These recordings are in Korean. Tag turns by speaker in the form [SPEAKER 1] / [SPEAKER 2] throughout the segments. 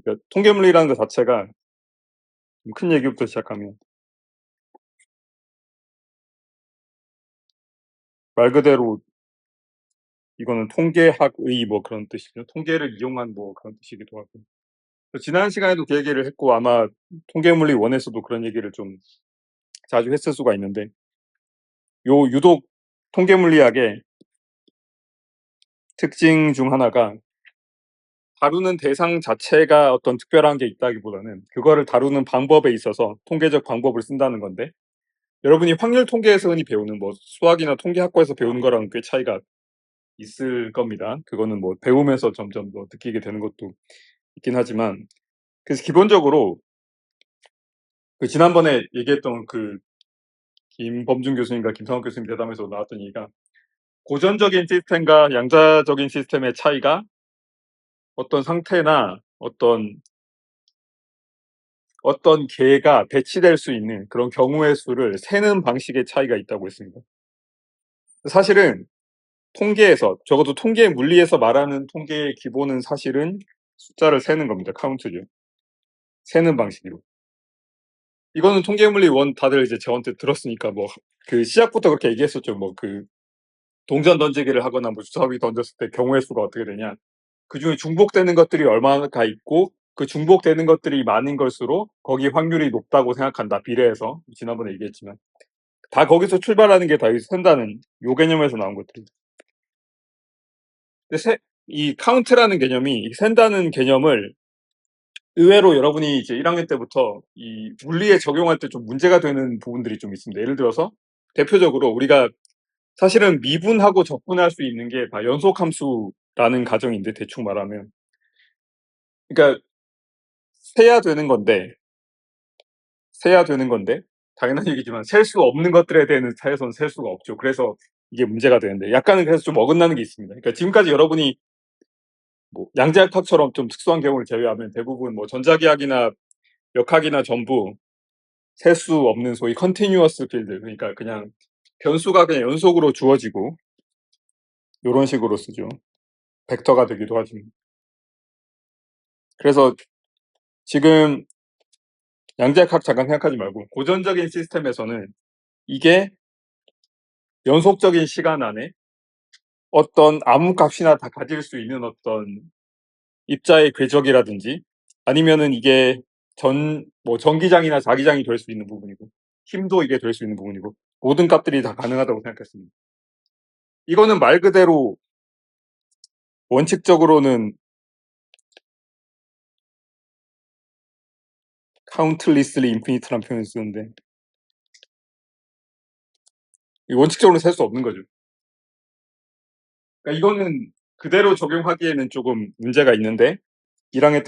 [SPEAKER 1] 그러니까 통계물리라는 것 자체가 좀 큰 얘기부터 시작하면 말 그대로 이거는 통계학의 뭐 그런 뜻이죠. 통계를 이용한 뭐 그런 뜻이기도 하고. 지난 시간에도 그 얘기를 했고 아마 통계물리 1에서도 그런 얘기를 좀 자주 했을 수가 있는데 요 유독 통계물리학의 특징 중 하나가 다루는 대상 자체가 어떤 특별한 게 있다기보다는 그거를 다루는 방법에 있어서 통계적 방법을 쓴다는 건데 여러분이 확률 통계에서 흔히 배우는 뭐 수학이나 통계학과에서 배우는 거랑 꽤 차이가 있을 겁니다. 그거는 뭐 배우면서 점점 더 느끼게 되는 것도 있긴 하지만 그래서 기본적으로 그 지난번에 얘기했던 그 김범준 교수님과 김상욱 교수님 대담에서 나왔던 얘기가 고전적인 시스템과 양자적인 시스템의 차이가 어떤 상태나 어떤 개가 배치될 수 있는 그런 경우의 수를 세는 방식의 차이가 있다고 했습니다. 사실은 통계에서 적어도 통계 물리에서 말하는 통계의 기본은 사실은 숫자를 세는 겁니다. 카운트죠. 세는 방식으로. 이거는 통계물리 1 다들 이제 저한테 들었으니까 뭐 그 시작부터 그렇게 얘기했었죠. 뭐 그 동전 던지기를 하거나 뭐 주사위 던졌을 때 경우의 수가 어떻게 되냐. 그중에 중복되는 것들이 얼마나 있고 그 중복되는 것들이 많은 걸수록 거기 확률이 높다고 생각한다. 비례해서 지난번에 얘기했지만 다 거기서 출발하는 게 다 센다는 요 개념에서 나온 것들이. 근데 이 카운트라는 개념이 이 센다는 개념을 의외로 여러분이 이제 1학년 때부터 이 물리에 적용할 때 좀 문제가 되는 부분들이 좀 있습니다. 예를 들어서 대표적으로 우리가 사실은 미분하고 적분할 수 있는 게 다 연속함수라는 가정인데 대충 말하면 그러니까 세야 되는 건데 당연한 얘기지만 셀 수 없는 것들에 대한 차에서는 셀 수가 없죠. 그래서 이게 문제가 되는데 약간은 그래서 좀 어긋나는 게 있습니다. 그러니까 지금까지 여러분이 뭐 양자역학처럼 좀 특수한 경우를 제외하면 대부분 뭐 전자기학이나 역학이나 전부 셀 수 없는 소위 컨티뉴어스 필드 그러니까 그냥 변수가 그냥 연속으로 주어지고 요런 식으로 쓰죠. 벡터가 되기도 하지만. 그래서 지금 양자역학 잠깐 생각하지 말고 고전적인 시스템에서는 이게 연속적인 시간 안에 어떤 아무 값이나 다 가질 수 있는 어떤 입자의 궤적이라든지 아니면은 이게 뭐 전기장이나 자기장이 될 수 있는 부분이고 힘도 이게 될 수 있는 부분이고 모든 값들이 다 가능하다고 생각했습니다. 이거는 말 그대로 원칙적으로는 countlessly infinite라는 표현을 쓰는데 원칙적으로 셀 수 없는 거죠. 그러니까 이거는 그대로 적용하기에는 조금 문제가 있는데 1학기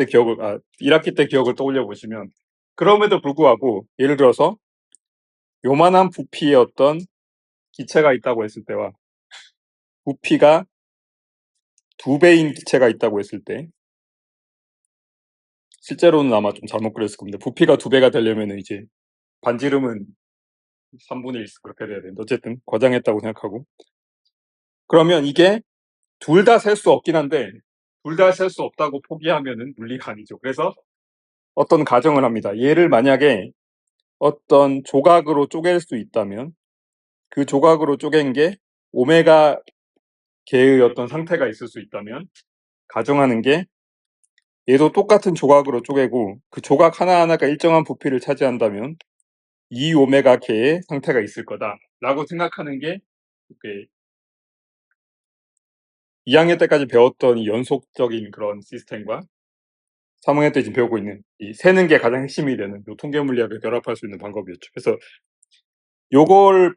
[SPEAKER 1] 때 기억을 떠올려 보시면 그럼에도 불구하고 예를 들어서 요만한 부피의 어떤 기체가 있다고 했을 때와 부피가 2배인 기체가 있다고 했을 때 실제로는 아마 좀 잘못 그렸을 겁니다. 부피가 2배가 되려면 이제 반지름은 3분의 1 그렇게 돼야 되는데 어쨌든 과장했다고 생각하고 그러면 이게 둘 다 셀 수 없긴 한데 둘 다 셀 수 없다고 포기하면은 물리가 아니죠. 그래서 어떤 가정을 합니다. 얘를 만약에 어떤 조각으로 쪼갤 수 있다면 그 조각으로 쪼갠 게 오메가 개의 어떤 상태가 있을 수 있다면 가정하는 게 얘도 똑같은 조각으로 쪼개고 그 조각 하나하나가 일정한 부피를 차지한다면 2오메가 개의 상태가 있을 거다라고 생각하는 게 2학년 때까지 배웠던 이 연속적인 그런 시스템과 3학년 때 지금 배우고 있는 이 세는 게 가장 핵심이 되는 요 통계물리학을 결합할 수 있는 방법이었죠. 그래서 요걸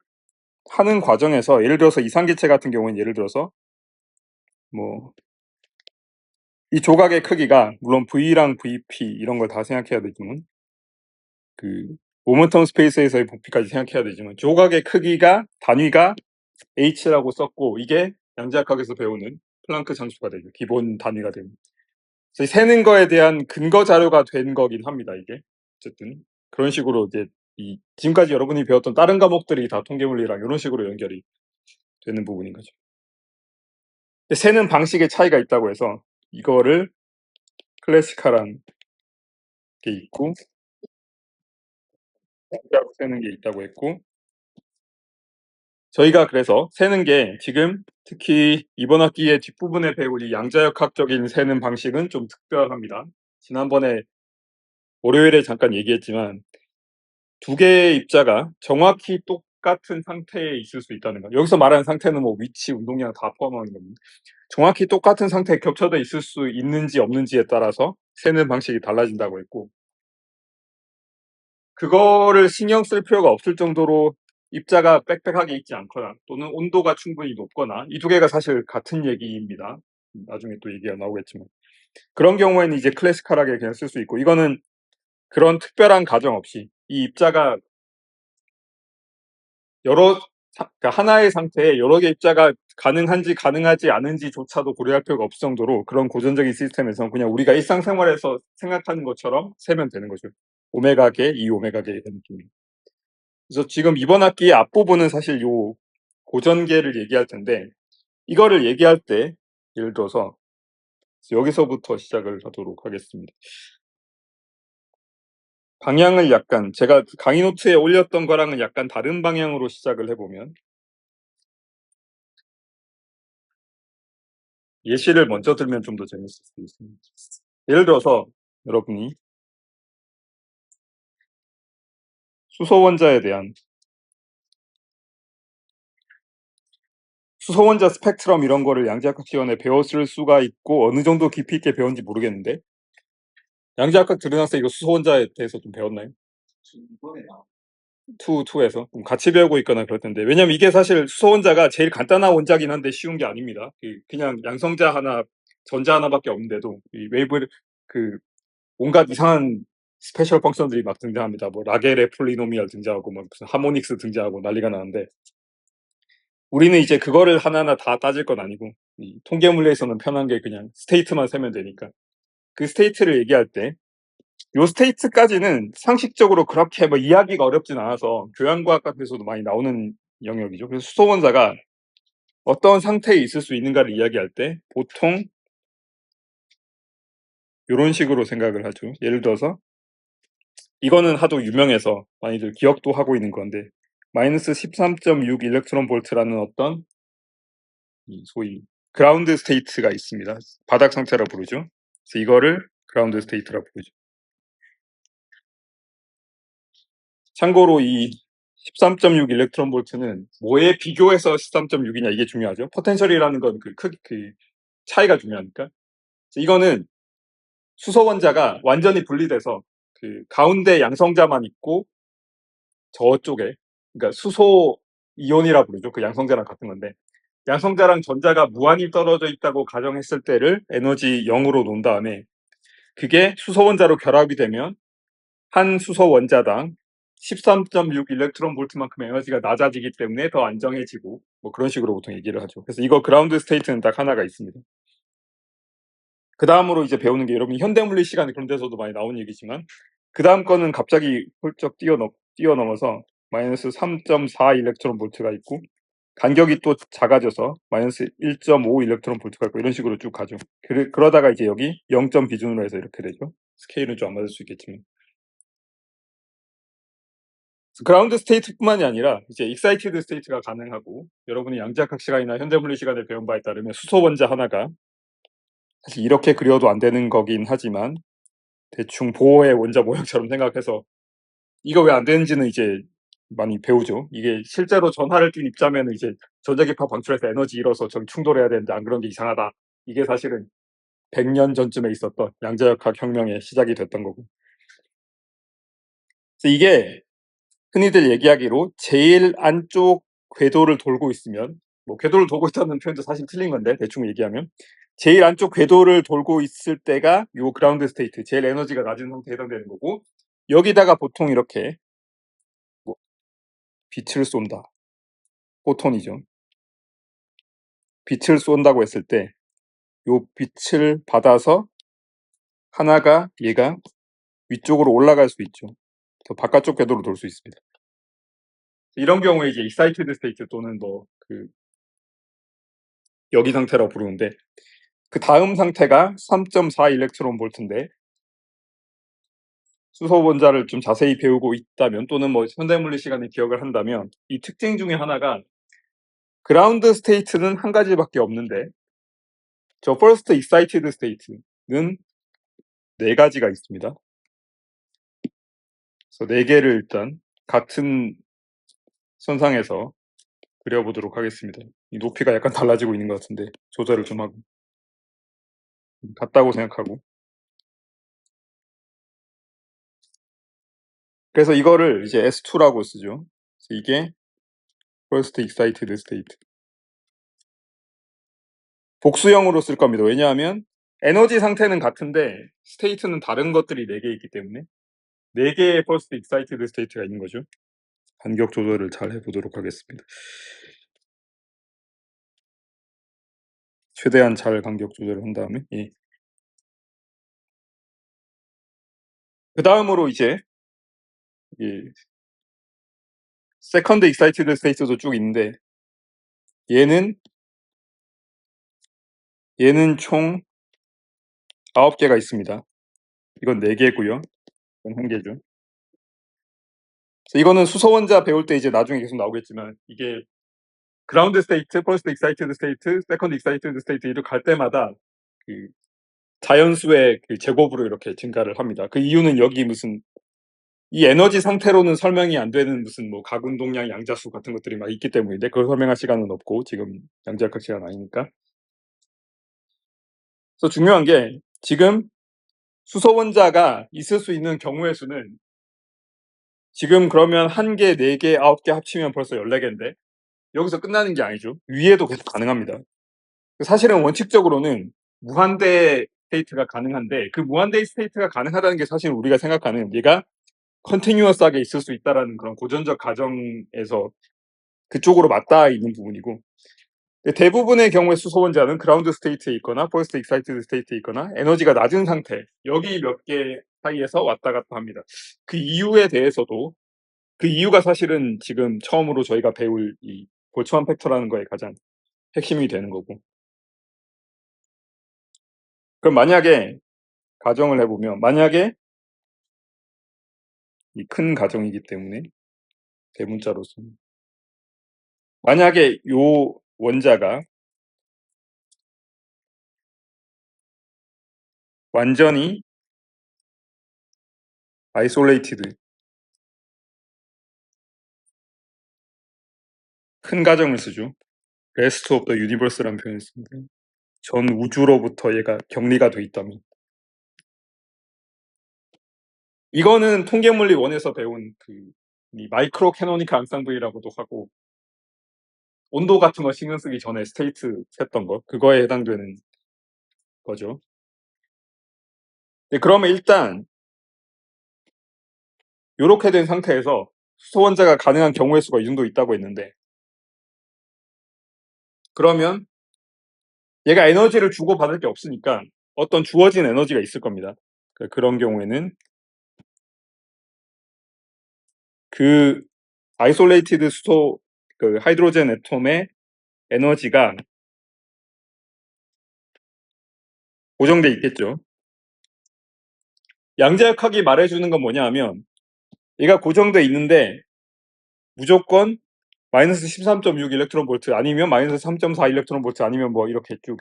[SPEAKER 1] 하는 과정에서 예를 들어서 이상기체 같은 경우는 예를 들어서 뭐 이 조각의 크기가 물론 V랑 VP 이런 걸 다 생각해야 되지만 그 모멘텀 스페이스에서의 부피까지 생각해야 되지만 조각의 크기가 단위가 H라고 썼고 이게 양자역학에서 배우는 플랑크 상수가 되죠. 기본 단위가 됩니다. 그래서 세는 거에 대한 근거 자료가 된 거긴 합니다. 이게 어쨌든 그런 식으로 이제 이 지금까지 여러분이 배웠던 다른 과목들이 다 통계물리랑 이런 식으로 연결이 되는 부분인 거죠. 세는 방식의 차이가 있다고 해서 이거를 클래시컬한 게 있고 양자로 세는 게 있다고 했고 저희가 그래서 세는 게 지금 특히 이번 학기의 뒷부분에 배울 이 양자역학적인 세는 방식은 좀 특별합니다. 지난번에 월요일에 잠깐 얘기했지만 두 개의 입자가 정확히 똑같은 상태에 있을 수 있다는 거. 여기서 말하는 상태는 뭐 위치, 운동량 다 포함하는 겁니다. 정확히 똑같은 상태에 겹쳐져 있을 수 있는지 없는지에 따라서 세는 방식이 달라진다고 했고 그거를 신경 쓸 필요가 없을 정도로 입자가 빽빽하게 있지 않거나 또는 온도가 충분히 높거나 이 두 개가 사실 같은 얘기입니다. 나중에 또 얘기가 나오겠지만 그런 경우에는 이제 클래시컬하게 그냥 쓸 수 있고 이거는 그런 특별한 가정 없이 이 입자가 여러 그러니까 하나의 상태에 여러 개 입자가 가능한지 가능하지 않은지조차도 고려할 필요가 없을 정도로 그런 고전적인 시스템에서 그냥 우리가 일상생활에서 생각하는 것처럼 세면 되는 거죠. 오메가 계, 이 오메가 계 이런 느낌이. 그래서 지금 이번 학기의 앞부분은 사실 요 고전계를 얘기할 텐데 이거를 얘기할 때 예를 들어서 여기서부터 시작을 하도록 하겠습니다. 방향을 약간 제가 강의 노트에 올렸던 거랑은 약간 다른 방향으로 시작을 해보면 예시를 먼저 들면 좀 더 재밌을 수 있습니다. 예를 들어서 여러분이 수소원자에 대한 수소원자 스펙트럼 이런 거를 양자역학 시간에 배웠을 수가 있고 어느 정도 깊이 있게 배웠는지 모르겠는데 양자역학 들은 학생 이거 수소원자에 대해서 좀 배웠나요? 투에서 같이 배우고 있거나 그럴 텐데 왜냐면 이게 사실 수소원자가 제일 간단한 원자긴 한데 쉬운 게 아닙니다. 그냥 양성자 하나 전자 하나밖에 없는데도 이 웨이브 그 온갖 이상한 스페셜 펑션들이 막 등장합니다. 뭐 라겔의 폴리노미얼 등장하고 뭐 무슨 하모닉스 등장하고 난리가 나는데 우리는 이제 그거를 하나하나 다 따질 건 아니고 이 통계 물리에서는 편한 게 그냥 스테이트만 세면 되니까 그 스테이트를 얘기할 때 요 스테이트까지는 상식적으로 그렇게 뭐 이해하기가 어렵진 않아서 교양과학 같은 데서도 많이 나오는 영역이죠. 그래서 수소원자가 어떤 상태에 있을 수 있는가를 이야기할 때 보통 이런 식으로 생각을 하죠. 예를 들어서 이거는 하도 유명해서 많이들 기억도 하고 있는 건데 마이너스 13.6 일렉트론 볼트라는 어떤 소위 그라운드 스테이트가 있습니다. 바닥 상태라 부르죠. 그래서 이거를 그라운드 스테이트라 부르죠. 참고로 이 13.6 일렉트론 볼트는 뭐에 비교해서 13.6이냐 이게 중요하죠. 포텐셜이라는 건 그 차이가 중요하니까. 이거는 수소 원자가 완전히 분리돼서 그 가운데 양성자만 있고 저쪽에 그러니까 수소 이온이라 부르죠. 그 양성자랑 같은 건데 양성자랑 전자가 무한히 떨어져 있다고 가정했을 때를 에너지 0으로 놓은 다음에 그게 수소 원자로 결합이 되면 한 수소 원자당 13.6 일렉트론 볼트만큼 에너지가 낮아지기 때문에 더 안정해지고 뭐 그런 식으로 보통 얘기를 하죠. 그래서 이거 그라운드 스테이트는 딱 하나가 있습니다. 그 다음으로 이제 배우는 게 여러분이 현대물리 시간에 그런 데서도 많이 나온 얘기지만 그 다음 거는 갑자기 훌쩍 뛰어넘어서 마이너스 3.4 일렉트론 볼트가 있고 간격이 또 작아져서 마이너스 1.5 일렉트론 볼트가 있고 이런 식으로 쭉 가죠. 그러다가 이제 여기 0점 기준으로 해서 이렇게 되죠. 스케일은 좀 안 맞을 수 있겠지만 그라운드 스테이트뿐만이 아니라 이제 익사이티드 스테이트가 가능하고 여러분이 양자역학 시간이나 현대물리 시간에 배운 바에 따르면 수소 원자 하나가 사실 이렇게 그려도 안 되는 거긴 하지만 대충 보호의 원자 모형처럼 생각해서 이거 왜 안 되는지는 이제 많이 배우죠. 이게 실제로 전하를 띈 입자면 이제 전자기파 방출해서 에너지 잃어서 저기 충돌해야 되는데 안 그런 게 이상하다. 이게 사실은 100년 전쯤에 있었던 양자역학 혁명의 시작이 됐던 거고. 그래서 이게 흔히들 얘기하기로 제일 안쪽 궤도를 돌고 있으면 뭐 궤도를 돌고 있다는 표현도 사실 틀린 건데 대충 얘기하면 제일 안쪽 궤도를 돌고 있을 때가 요 그라운드 스테이트 제일 에너지가 낮은 상태에 해당되는 거고 여기다가 보통 이렇게 뭐 빛을 쏜다. 포톤이죠. 빛을 쏜다고 했을 때 요 빛을 받아서 하나가 얘가 위쪽으로 올라갈 수 있죠. 더 바깥쪽 궤도로 돌 수 있습니다. 이런 경우에 이제 excited state 또는 뭐 그 여기 상태라고 부르는데 그 다음 상태가 3.4 일렉트론 볼트인데 수소원자를 좀 자세히 배우고 있다면 또는 뭐 현대물리 시간에 기억을 한다면 이 특징 중에 하나가 그라운드 스테이트는 한 가지밖에 없는데 저 퍼스트 익사이티드 스테이트는 네 가지가 있습니다. 그래서 네 개를 일단 같은 선상에서 그려보도록 하겠습니다. 이 높이가 약간 달라지고 있는 것 같은데 조절을 좀 하고 같다고 생각하고 그래서 이거를 이제 S2라고 쓰죠. 그래서 이게 First Excited State 복수형으로 쓸 겁니다. 왜냐하면 에너지 상태는 같은데 스테이트는 다른 것들이 4개 있기 때문에 4개의 First Excited State가 있는 거죠. 간격 조절을 잘 해보도록 하겠습니다. 최대한 잘 간격 조절을 한 다음에 예. 그 다음으로 이제 이 Second Excited State도 쭉 있는데 얘는 총 9개가 있습니다. 이건 4개고요. 이건 1개죠. 이거는 수소원자 배울 때 이제 나중에 계속 나오겠지만 이게 그라운드 스테이트, 퍼스트 익사이티드 스테이트, 세컨드 익사이티드 스테이트 이렇게 갈 때마다 그 자연수의 그 제곱으로 이렇게 증가를 합니다. 그 이유는 여기 무슨 이 에너지 상태로는 설명이 안 되는 무슨 뭐 가군동량 양자수 같은 것들이 막 있기 때문인데 그걸 설명할 시간은 없고 지금 양자역학 시간 아니니까. 그래서 중요한 게 지금 수소원자가 있을 수 있는 경우의 수는 지금 그러면 1개, 4개, 9개 합치면 벌써 14개인데 여기서 끝나는 게 아니죠. 위에도 계속 가능합니다. 사실은 원칙적으로는 무한대 스테이트가 가능한데 그 무한대 스테이트가 가능하다는 게 사실 우리가 생각하는 얘가 컨티뉴어스하게 있을 수 있다라는 그런 고전적 가정에서 그쪽으로 맞닿아 있는 부분이고 대부분의 경우에 수소원자는 그라운드 스테이트에 있거나 퍼스트 익사이티드 스테이트에 있거나 에너지가 낮은 상태 여기 몇 개 사이에서 왔다 갔다 합니다. 그 이유에 대해서도 그 이유가 사실은 지금 처음으로 저희가 배울 이 볼츠만 팩터라는 거에 가장 핵심이 되는 거고 그럼 만약에 가정을 해보면 만약에 이 큰 가정이기 때문에 대문자로서 만약에 요 원자가 완전히 아이솔레이티드 큰 가정을 쓰죠. rest of the universe라는 표현을 씁니다. 전 우주로부터 얘가 격리가 돼 있다면 이거는 통계물리 1에서 배운 이 마이크로 캐노니컬 앙상블이라고도 하고 온도 같은 거 신경 쓰기 전에 스테이트 셌던 거 그거에 해당되는 거죠. 네, 그러면 일단 요렇게 된 상태에서 수소원자가 가능한 경우의 수가 이 정도 있다고 했는데 그러면 얘가 에너지를 주고받을 게 없으니까 어떤 주어진 에너지가 있을 겁니다. 그런 경우에는 그 아이솔레이티드 수소 그 하이드로젠 애톰의 에너지가 고정돼 있겠죠. 양자역학이 말해주는 건 뭐냐 하면 얘가 고정돼 있는데 무조건 마이너스 13.6 일렉트론 볼트 아니면 마이너스 3.4 일렉트론 볼트 아니면 뭐 이렇게 쭉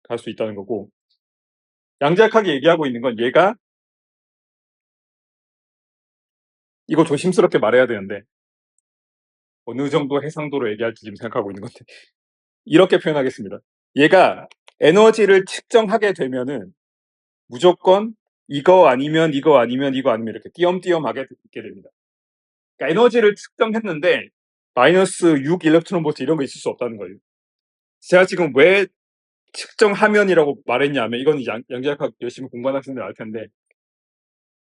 [SPEAKER 1] 갈 수 있다는 거고 양자역학이 얘기하고 있는 건 얘가 이거 조심스럽게 말해야 되는데 어느 정도 해상도로 얘기할지 지금 생각하고 있는 건데 이렇게 표현하겠습니다. 얘가 에너지를 측정하게 되면은 무조건 이거 아니면 이거 아니면 이거 아니면 이렇게 띄엄띄엄하게 있게 됩니다. 그러니까 에너지를 측정했는데 마이너스 6 일렉트론 볼트 이런 거 있을 수 없다는 거예요. 제가 지금 왜 측정하면이라고 말했냐면 이건 양자역학 열심히 공부한 학생들 알 텐데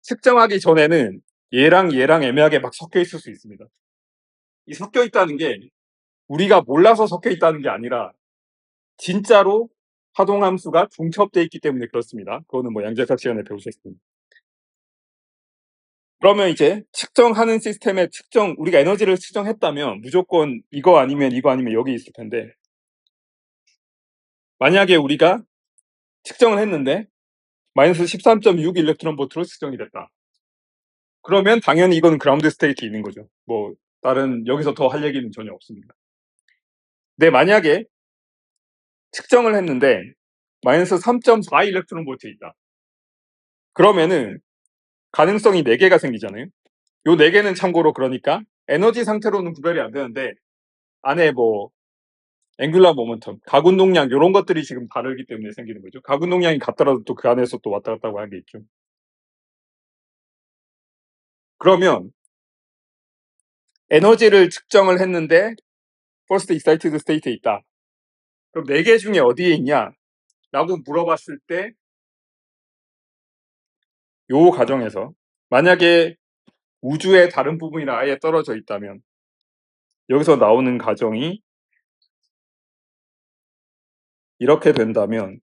[SPEAKER 1] 측정하기 전에는 얘랑 애매하게 막 섞여 있을 수 있습니다. 이 섞여 있다는 게 우리가 몰라서 섞여 있다는 게 아니라 진짜로 파동함수가 중첩돼 있기 때문에 그렇습니다. 그거는 뭐 양자역학 시간에 배우셨습니다. 그러면 이제 측정하는 시스템의 우리가 에너지를 측정했다면 무조건 이거 아니면 이거 아니면 여기 있을 텐데 만약에 우리가 측정을 했는데 마이너스 13.6 일렉트론 볼트로 측정이 됐다. 그러면 당연히 이거는 그라운드 스테이트 있는 거죠. 뭐 다른 여기서 더 할 얘기는 전혀 없습니다. 근데 만약에 측정을 했는데 마이너스 3.4 일렉트론 볼트에 있다. 그러면은 가능성이 4개가 생기잖아요. 요 4개는 참고로 그러니까 에너지 상태로는 구별이 안 되는데 안에 뭐 앵귤라 모멘텀, 가군동량 요런 것들이 지금 다르기 때문에 생기는 거죠. 가군동량이 같더라도 또 그 안에서 또 왔다 갔다 하고 하는 게 있죠. 그러면 에너지를 측정을 했는데 퍼스트 익사이티드 스테이트에 있다. 그럼 4개 중에 어디에 있냐? 라고 물어봤을 때 요 가정에서 만약에 우주의 다른 부분이나 아예 떨어져 있다면 여기서 나오는 가정이 이렇게 된다면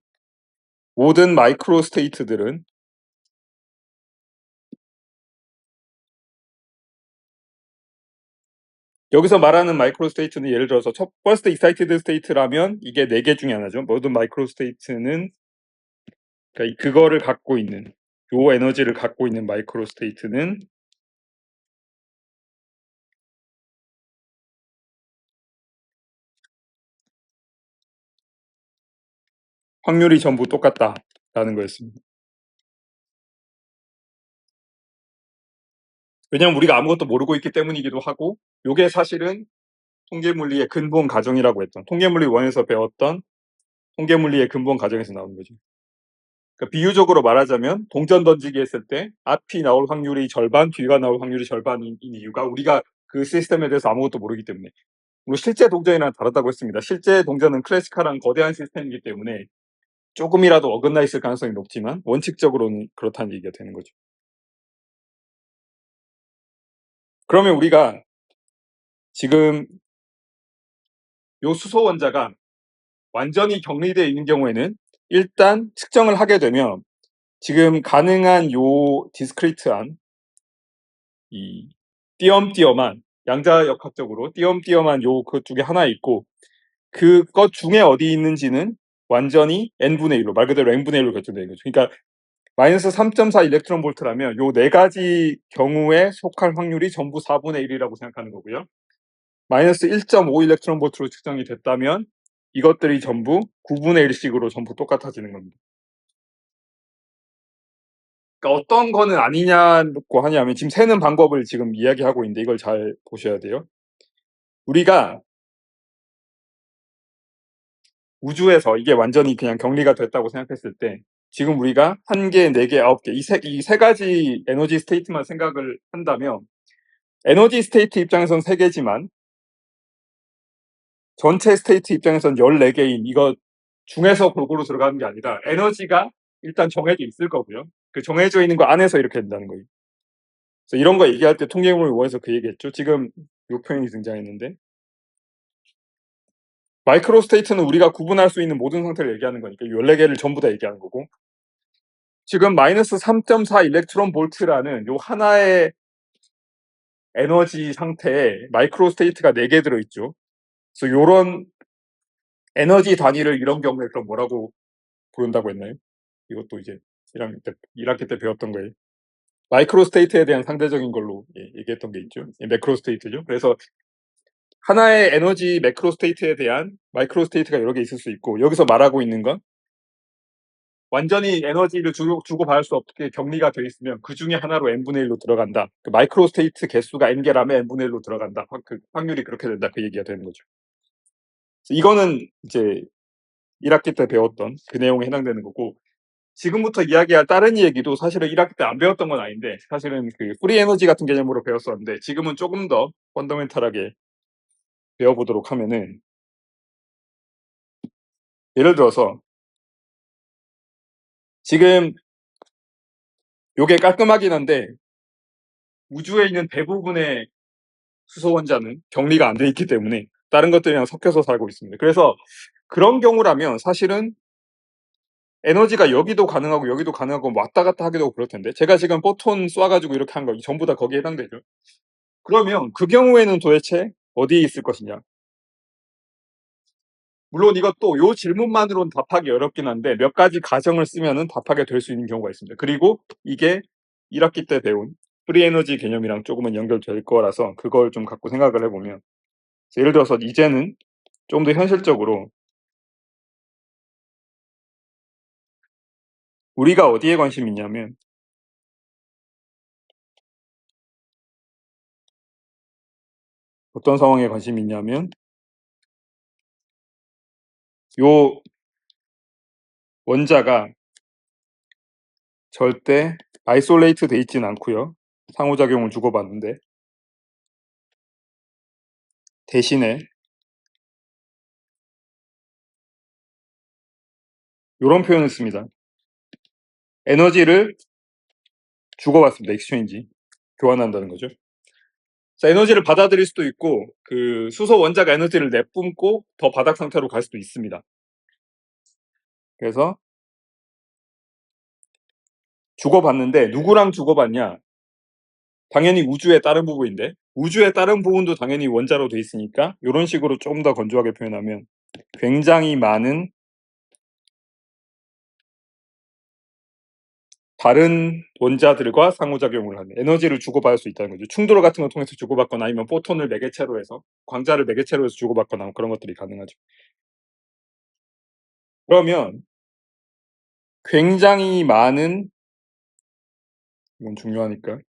[SPEAKER 1] 모든 마이크로 스테이트들은 여기서 말하는 마이크로 스테이트는 예를 들어서 첫 퍼스트 익사이티드 스테이트라면 이게 4개 중에 하나죠. 모든 마이크로 스테이트는 그러니까 그거를 갖고 있는 요 에너지를 갖고 있는 마이크로 스테이트는 확률이 전부 똑같다라는 거였습니다. 왜냐하면 우리가 아무것도 모르고 있기 때문이기도 하고 요게 사실은 통계물리의 근본 가정이라고 했던 통계물리 1에서 배웠던 통계물리의 근본 가정에서 나오는 거죠. 그러니까 비유적으로 말하자면 동전 던지기 했을 때 앞이 나올 확률이 절반, 뒤가 나올 확률이 절반인 이유가 우리가 그 시스템에 대해서 아무것도 모르기 때문에. 물론 실제 동전이랑 다르다고 했습니다. 실제 동전은 클래식한 거대한 시스템이기 때문에 조금이라도 어긋나 있을 가능성이 높지만 원칙적으로는 그렇다는 얘기가 되는 거죠. 그러면 우리가 지금 요 수소 원자가 완전히 격리되어 있는 경우에는 일단 측정을 하게 되면 지금 가능한 요 디스크리트한 이 띄엄띄엄한 양자역학적으로 띄엄띄엄한 요 그 두 개 하나 있고 그것 중에 어디 있는지는 완전히 n분의 1로 말 그대로 n분의 1로 결정되는 거죠. 그러니까 마이너스 3.4 일렉트론 볼트라면 요 네 가지 경우에 속할 확률이 전부 4분의 1이라고 생각하는 거고요. 마이너스 1.5 일렉트론 볼트로 측정이 됐다면 이것들이 전부 9분의 1씩으로 전부 똑같아지는 겁니다. 그러니까 어떤 거는 아니냐고 하냐면 지금 세는 방법을 지금 이야기하고 있는데 이걸 잘 보셔야 돼요. 우리가 우주에서 이게 완전히 그냥 격리가 됐다고 생각했을 때 지금 우리가 1개, 4개, 9개 이 세 가지 에너지 스테이트만 생각을 한다면 에너지 스테이트 입장에선 3개지만 전체 스테이트 입장에선 14개인 이거 중에서 골고루 들어가는 게 아니라 에너지가 일단 정해져 있을 거고요. 그 정해져 있는 거 안에서 이렇게 된다는 거예요. 그래서 이런 거 얘기할 때 통계물을 원해서 그 얘기했죠. 지금 요 표현이 등장했는데 마이크로 스테이트는 우리가 구분할 수 있는 모든 상태를 얘기하는 거니까 14개를 전부 다 얘기하는 거고 지금 마이너스 3.4 일렉트론 볼트라는 요 하나의 에너지 상태에 마이크로 스테이트가 4개 들어있죠. 그래서 요런 에너지 단위를 이런 경우에 그럼 뭐라고 부른다고 했나요? 이것도 이제 1학기 때 배웠던 거예요. 마이크로 스테이트에 대한 상대적인 걸로 얘기했던 게 있죠. 매크로 스테이트죠. 그래서 하나의 에너지 매크로 스테이트에 대한 마이크로 스테이트가 여러 개 있을 수 있고 여기서 말하고 있는 건 완전히 에너지를 주고받을 수 없게 격리가 돼 있으면 그 중에 하나로 n분의 1로 들어간다. 그 마이크로 스테이트 개수가 n개라면 n분의 1로 들어간다. 그 확률이 그렇게 된다. 그 얘기가 되는 거죠. 이거는 이제 1학기 때 배웠던 그 내용에 해당되는 거고 지금부터 이야기할 다른 얘기도 사실은 1학기 때 안 배웠던 건 아닌데 사실은 그 프리 에너지 같은 개념으로 배웠었는데 지금은 조금 더 펀더멘탈하게 배워보도록 하면은 예를 들어서 지금 요게 깔끔하긴 한데 우주에 있는 대부분의 수소 원자는 격리가 안 돼 있기 때문에 다른 것들이랑 섞여서 살고 있습니다. 그래서 그런 경우라면 사실은 에너지가 여기도 가능하고 여기도 가능하고 왔다 갔다 하기도 하고 그럴 텐데 제가 지금 포톤 쏴가지고 이렇게 한 거 전부 다 거기에 해당되죠. 그러면 그 경우에는 도대체 어디에 있을 것이냐? 물론 이것도 요 질문만으로는 답하기 어렵긴 한데 몇 가지 가정을 쓰면은 답하게 될 수 있는 경우가 있습니다. 그리고 이게 1학기 때 배운 프리 에너지 개념이랑 조금은 연결될 거라서 그걸 좀 갖고 생각을 해보면, 예를 들어서 이제는 좀 더 현실적으로 우리가 어디에 관심이 있냐면, 어떤 상황에 관심이 있냐면, 요 원자가 절대 아이솔레이트 돼 있진 않고요. 상호작용을 주고받는데, 대신에 이런 표현을 씁니다. 에너지를 주고받습니다. 익스체인지. 교환한다는 거죠. 자, 에너지를 받아들일 수도 있고, 그 수소 원자가 에너지를 내뿜고 더 바닥 상태로 갈 수도 있습니다. 그래서 주고받는데 누구랑 주고받냐? 당연히 우주의 다른 부분인데, 우주의 다른 부분도 당연히 원자로 돼 있으니까 이런 식으로 좀 더 건조하게 표현하면, 굉장히 많은 다른 원자들과 상호작용을 하는, 에너지를 주고받을 수 있다는 거죠. 충돌 같은 걸 통해서 주고받거나, 아니면 포톤을 매개체로 해서, 광자를 매개체로 해서 주고받거나, 그런 것들이 가능하죠. 그러면 굉장히 많은, 이건 중요하니까,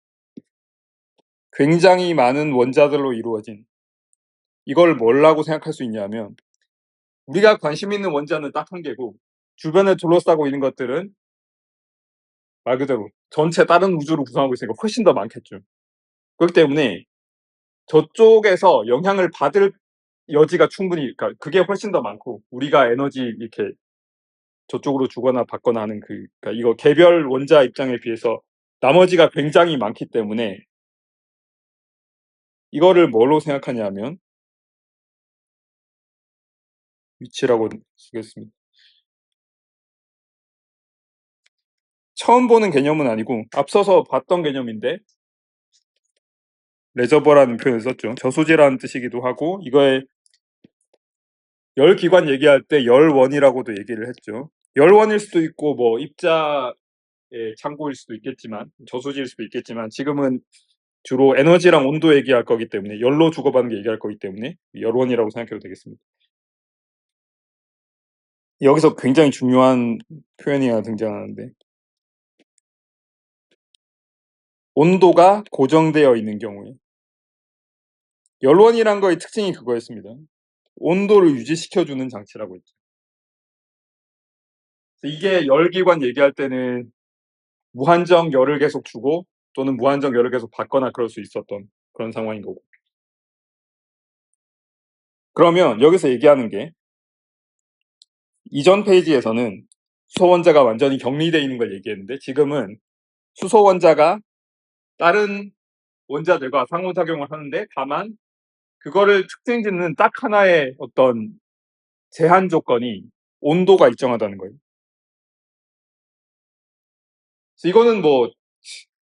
[SPEAKER 1] 굉장히 많은 원자들로 이루어진, 이걸 뭐라고 생각할 수 있냐면, 우리가 관심 있는 원자는 딱 한 개고, 주변에 둘러싸고 있는 것들은 말 그대로 전체 다른 우주를 구성하고 있으니까 훨씬 더 많겠죠. 그렇기 때문에 저쪽에서 영향을 받을 여지가 충분히, 그러니까 그게 훨씬 더 많고, 우리가 에너지 이렇게 저쪽으로 주거나 받거나 하는 그러니까 이거 개별 원자 입장에 비해서 나머지가 굉장히 많기 때문에, 이거를 뭘로 생각하냐면, 위치라고 쓰겠습니다. 처음 보는 개념은 아니고 앞서서 봤던 개념인데, 레저버라는 표현을 썼죠. 저수지라는 뜻이기도 하고, 이거에 열기관 얘기할 때 열원이라고도 얘기를 했죠. 열원일 수도 있고, 뭐 입자의 창고일 수도 있겠지만, 저수지일 수도 있겠지만, 지금은 주로 에너지랑 온도 얘기할 거기 때문에, 열로 주고받는 게 얘기할 거기 때문에 열원이라고 생각해도 되겠습니다. 여기서 굉장히 중요한 표현이 하나 등장하는데, 온도가 고정되어 있는 경우에, 열원이란 거의 특징이 그거였습니다. 온도를 유지시켜주는 장치라고 했죠. 이게 열기관 얘기할 때는 무한정 열을 계속 주고, 또는 무한정 열을 계속 받거나 그럴 수 있었던 그런 상황인 거고. 그러면 여기서 얘기하는 게, 이전 페이지에서는 수소 원자가 완전히 격리되어 있는 걸 얘기했는데, 지금은 수소 원자가 다른 원자들과 상호작용을 하는데, 다만 그거를 특징 짓는 딱 하나의 어떤 제한 조건이 온도가 일정하다는 거예요. 그래서 이거는 뭐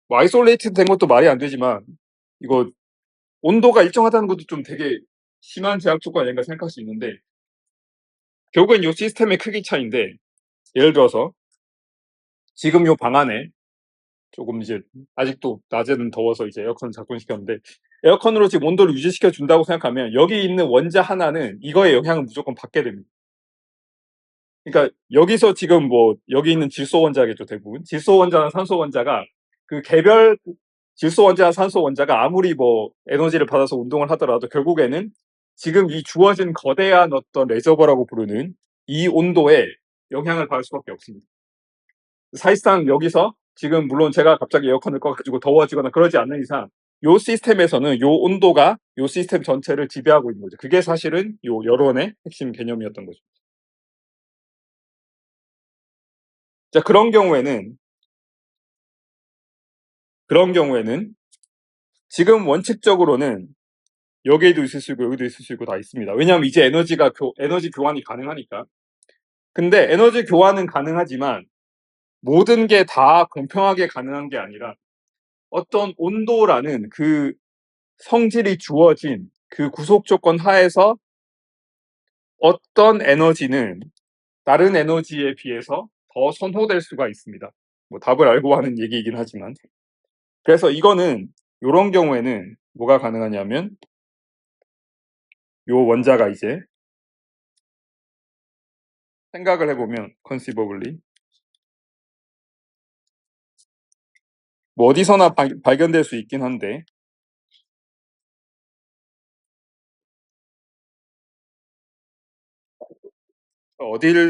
[SPEAKER 1] 아이솔레이트 된 것도 말이 안 되지만, 이거 온도가 일정하다는 것도 좀 되게 심한 제약 조건 아닌가 생각할 수 있는데, 결국엔 이 시스템의 크기 차이인데, 예를 들어서 지금 이 방 안에 조금 이제 아직도 낮에는 더워서 이제 에어컨을 작동시켰는데, 에어컨으로 지금 온도를 유지시켜 준다고 생각하면 여기 있는 원자 하나는 이거의 영향을 무조건 받게 됩니다. 그러니까 여기서 지금 뭐 여기 있는 질소 원자겠죠, 대부분. 질소 원자나 산소 원자가 그 개별 질소 원자나 산소 원자가 아무리 뭐 에너지를 받아서 운동을 하더라도 결국에는 지금 이 주어진 거대한 어떤 레저버라고 부르는 이 온도에 영향을 받을 수밖에 없습니다. 사실상 여기서 지금 물론 제가 갑자기 에어컨을 꺼가지고 더워지거나 그러지 않는 이상, 요 시스템에서는 요 온도가 요 시스템 전체를 지배하고 있는 거죠. 그게 사실은 요 열원의 핵심 개념이었던 거죠. 자, 그런 경우에는 지금 원칙적으로는 여기에도 있을 수 있고 여기도 있을 수 있고 다 있습니다. 왜냐하면 이제 에너지 교환이 가능하니까. 근데 에너지 교환은 가능하지만 모든 게 다 공평하게 가능한 게 아니라, 어떤 온도라는 그 성질이 주어진 그 구속 조건 하에서 어떤 에너지는 다른 에너지에 비해서 더 선호될 수가 있습니다. 뭐 답을 알고 하는 얘기이긴 하지만, 그래서 이거는 요런 경우에는 뭐가 가능하냐면 요 원자가 이제 생각을 해보면 conceivably 뭐 어디서나 발견될 수 있긴 한데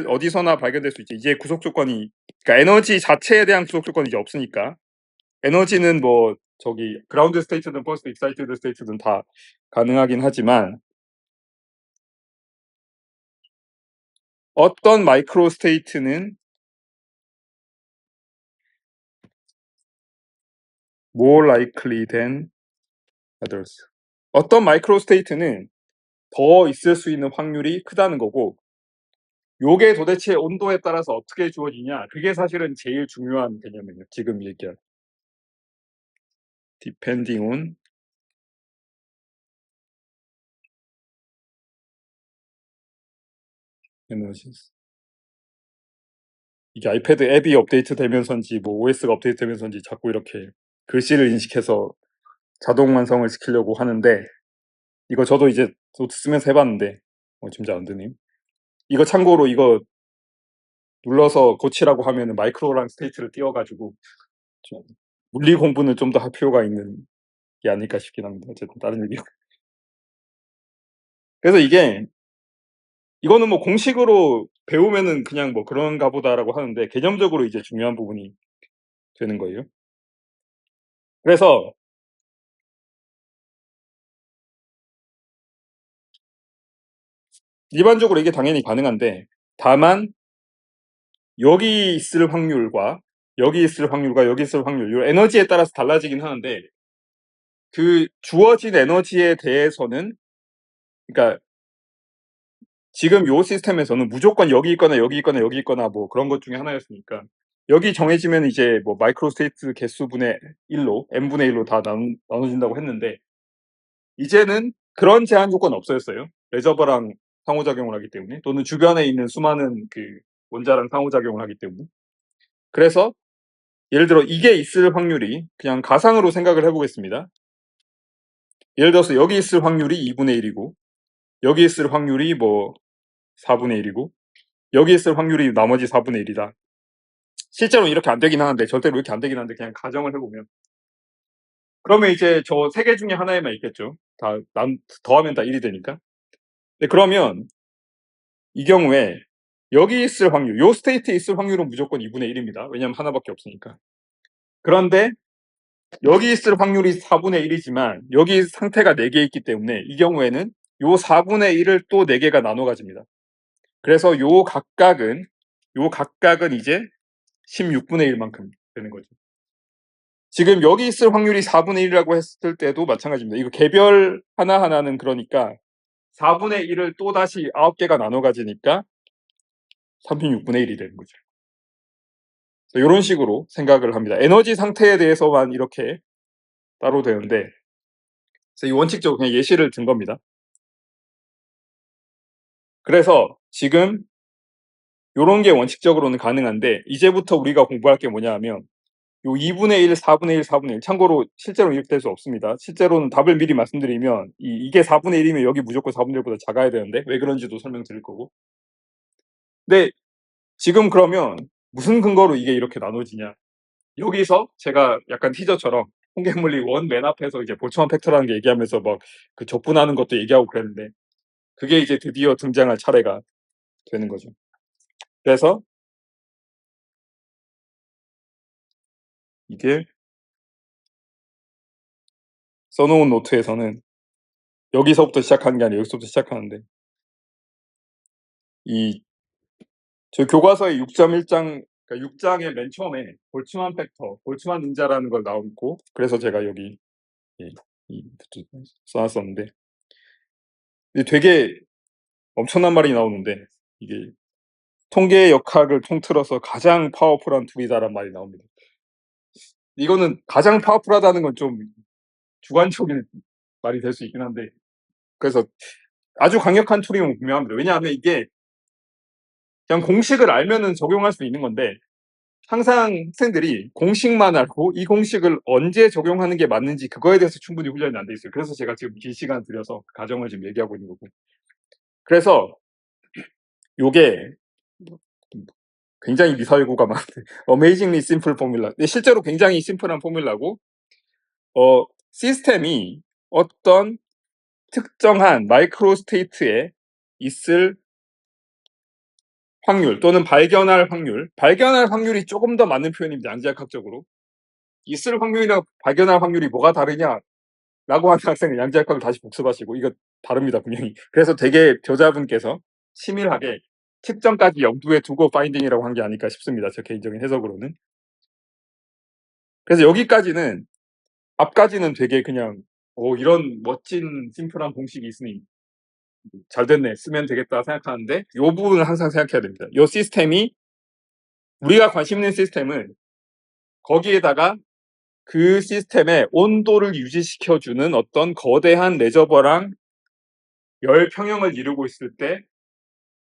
[SPEAKER 1] 어디서나 발견될 수 있지. 이제 구속 조건이 그러니까 에너지 자체에 대한 구속 조건이 이제 없으니까 에너지는 뭐 저기 그라운드 스테이트든 퍼스트 익사이티드 스테이트든 다 가능하긴 하지만 어떤 마이크로 스테이트는 more likely than others. 어떤 마이크로 스테이트는 더 있을 수 있는 확률이 크다는 거고 요게 도대체 온도에 따라서 어떻게 주어지냐 그게 사실은 제일 중요한 개념이에요. 지금 얘기한 depending on energies. 이게 아이패드 앱이 업데이트 되면서인지 뭐 OS가 업데이트 되면서인지 자꾸 이렇게 글씨를 인식해서 자동 완성을 시키려고 하는데 이거 저도 이제 노트 쓰면서 해봤는데 진짜 안 되네요. 이거 참고로 이거 눌러서 고치라고 하면은 마이크로랑 스테이트를 띄워가지고 좀 물리 공부는 좀 더 할 필요가 있는 게 아닐까 싶긴 합니다. 어쨌든 다른 얘기. 그래서 이거는 뭐 공식으로 배우면은 그냥 뭐 그런가 보다라고 하는데 개념적으로 이제 중요한 부분이 되는 거예요. 그래서 일반적으로 이게 당연히 가능한데 다만 여기 있을 확률과 여기 있을 확률과 여기 있을 확률 요 에너지에 따라서 달라지긴 하는데 그 주어진 에너지에 대해서는 그러니까 지금 요 시스템에서는 무조건 여기 있거나 여기 있거나 여기 있거나 뭐 그런 것 중에 하나였으니까 여기 정해지면 이제 뭐 마이크로 스테이트 개수분의 1로 n분의 1로 다 나눠진다고 했는데 이제는 그런 제한 조건 없어졌어요. 레저버랑 상호작용을 하기 때문에 또는 주변에 있는 수많은 그 원자랑 상호작용을 하기 때문에 그래서 예를 들어 이게 있을 확률이 그냥 가상으로 생각을 해보겠습니다. 예를 들어서 여기 있을 확률이 2분의 1이고 여기 있을 확률이 뭐 4분의 1이고 여기 있을 확률이 나머지 4분의 1이다. 실제로 이렇게 안 되긴 하는데 절대로 이렇게 안 되긴 하는데 그냥 가정을 해보면 그러면 이제 저 세 개 중에 하나에만 있겠죠. 더하면 다 1이 되니까. 네, 그러면 이 경우에 여기 있을 확률, 요 스테이트에 있을 확률은 무조건 2분의 1입니다. 왜냐하면 하나밖에 없으니까. 그런데 여기 있을 확률이 4분의 1이지만 여기 상태가 4개 있기 때문에 이 경우에는 요 4분의 1을 또 4개가 나눠 가집니다. 그래서 요 각각은 이제 16분의 1만큼 되는 거죠. 지금 여기 있을 확률이 4분의 1이라고 했을 때도 마찬가지입니다. 이거 개별 하나하나는 그러니까 4분의 1을 또다시 9개가 나눠 가지니까 36분의 1이 되는 거죠. 이런 식으로 생각을 합니다. 에너지 상태에 대해서만 이렇게 따로 되는데 그래서 이 원칙적으로 그냥 예시를 든 겁니다. 그래서 지금 요런 게 원칙적으로는 가능한데 이제부터 우리가 공부할 게 뭐냐 하면 요 2분의 1, 4분의 1, 4분의 1 참고로 실제로는 이렇게 될 수 없습니다. 실제로는 답을 미리 말씀드리면 이게 4분의 1이면 여기 무조건 4분의 1보다 작아야 되는데 왜 그런지도 설명드릴 거고 근데 지금 그러면 무슨 근거로 이게 이렇게 나눠지냐 여기서 제가 약간 티저처럼 통계물리 원 맨 앞에서 이제 볼츠만 팩터라는 게 얘기하면서 막 그 적분하는 것도 얘기하고 그랬는데 그게 이제 드디어 등장할 차례가 되는 거죠. 그래서 이게 써놓은 노트에서는 여기서부터 시작하는 게 아니라 여기서부터 시작하는데 저희 교과서의 6.1장 그러니까 6장의 맨 처음에 볼츠만 팩터, 볼츠만 능자라는 걸 나오고 그래서 제가 여기 예, 써놨었는데 되게 엄청난 말이 나오는데 이게 통계의 역학을 통틀어서 가장 파워풀한 툴이다라는 말이 나옵니다. 이거는 가장 파워풀하다는 건 좀 주관적인 말이 될 수 있긴 한데 그래서 아주 강력한 툴이면 분명합니다. 왜냐하면 이게 그냥 공식을 알면은 적용할 수 있는 건데 항상 학생들이 공식만 알고 이 공식을 언제 적용하는 게 맞는지 그거에 대해서 충분히 훈련이 안 돼 있어요. 그래서 제가 지금 긴 시간 들여서 그 과정을 지금 얘기하고 있는 거고. 그래서 요게 굉장히 미사일구가 많은 amazingly simple formula. 근데 실제로 굉장히 심플한 포뮬라고 시스템이 어떤 특정한 마이크로 스테이트에 있을 확률 또는 발견할 확률이 조금 더 맞는 표현입니다. 양자역학적으로. 있을 확률이랑 발견할 확률이 뭐가 다르냐라고 하는 학생은 양자역학을 다시 복습하시고 이거 다릅니다 분명히. 그래서 되게 저자분께서 치밀하게 측정까지 염두에 두고 파인딩이라고 한 게 아닐까 싶습니다. 제 개인적인 해석으로는. 그래서 여기까지는 앞까지는 되게 그냥 이런 멋진 심플한 공식이 있으니 잘 됐네 쓰면 되겠다 생각하는데 이 부분은 항상 생각해야 됩니다. 이 시스템이 우리가 관심 있는 시스템은 거기에다가 그 시스템의 온도를 유지시켜주는 어떤 거대한 레저버랑 열 평형을 이루고 있을 때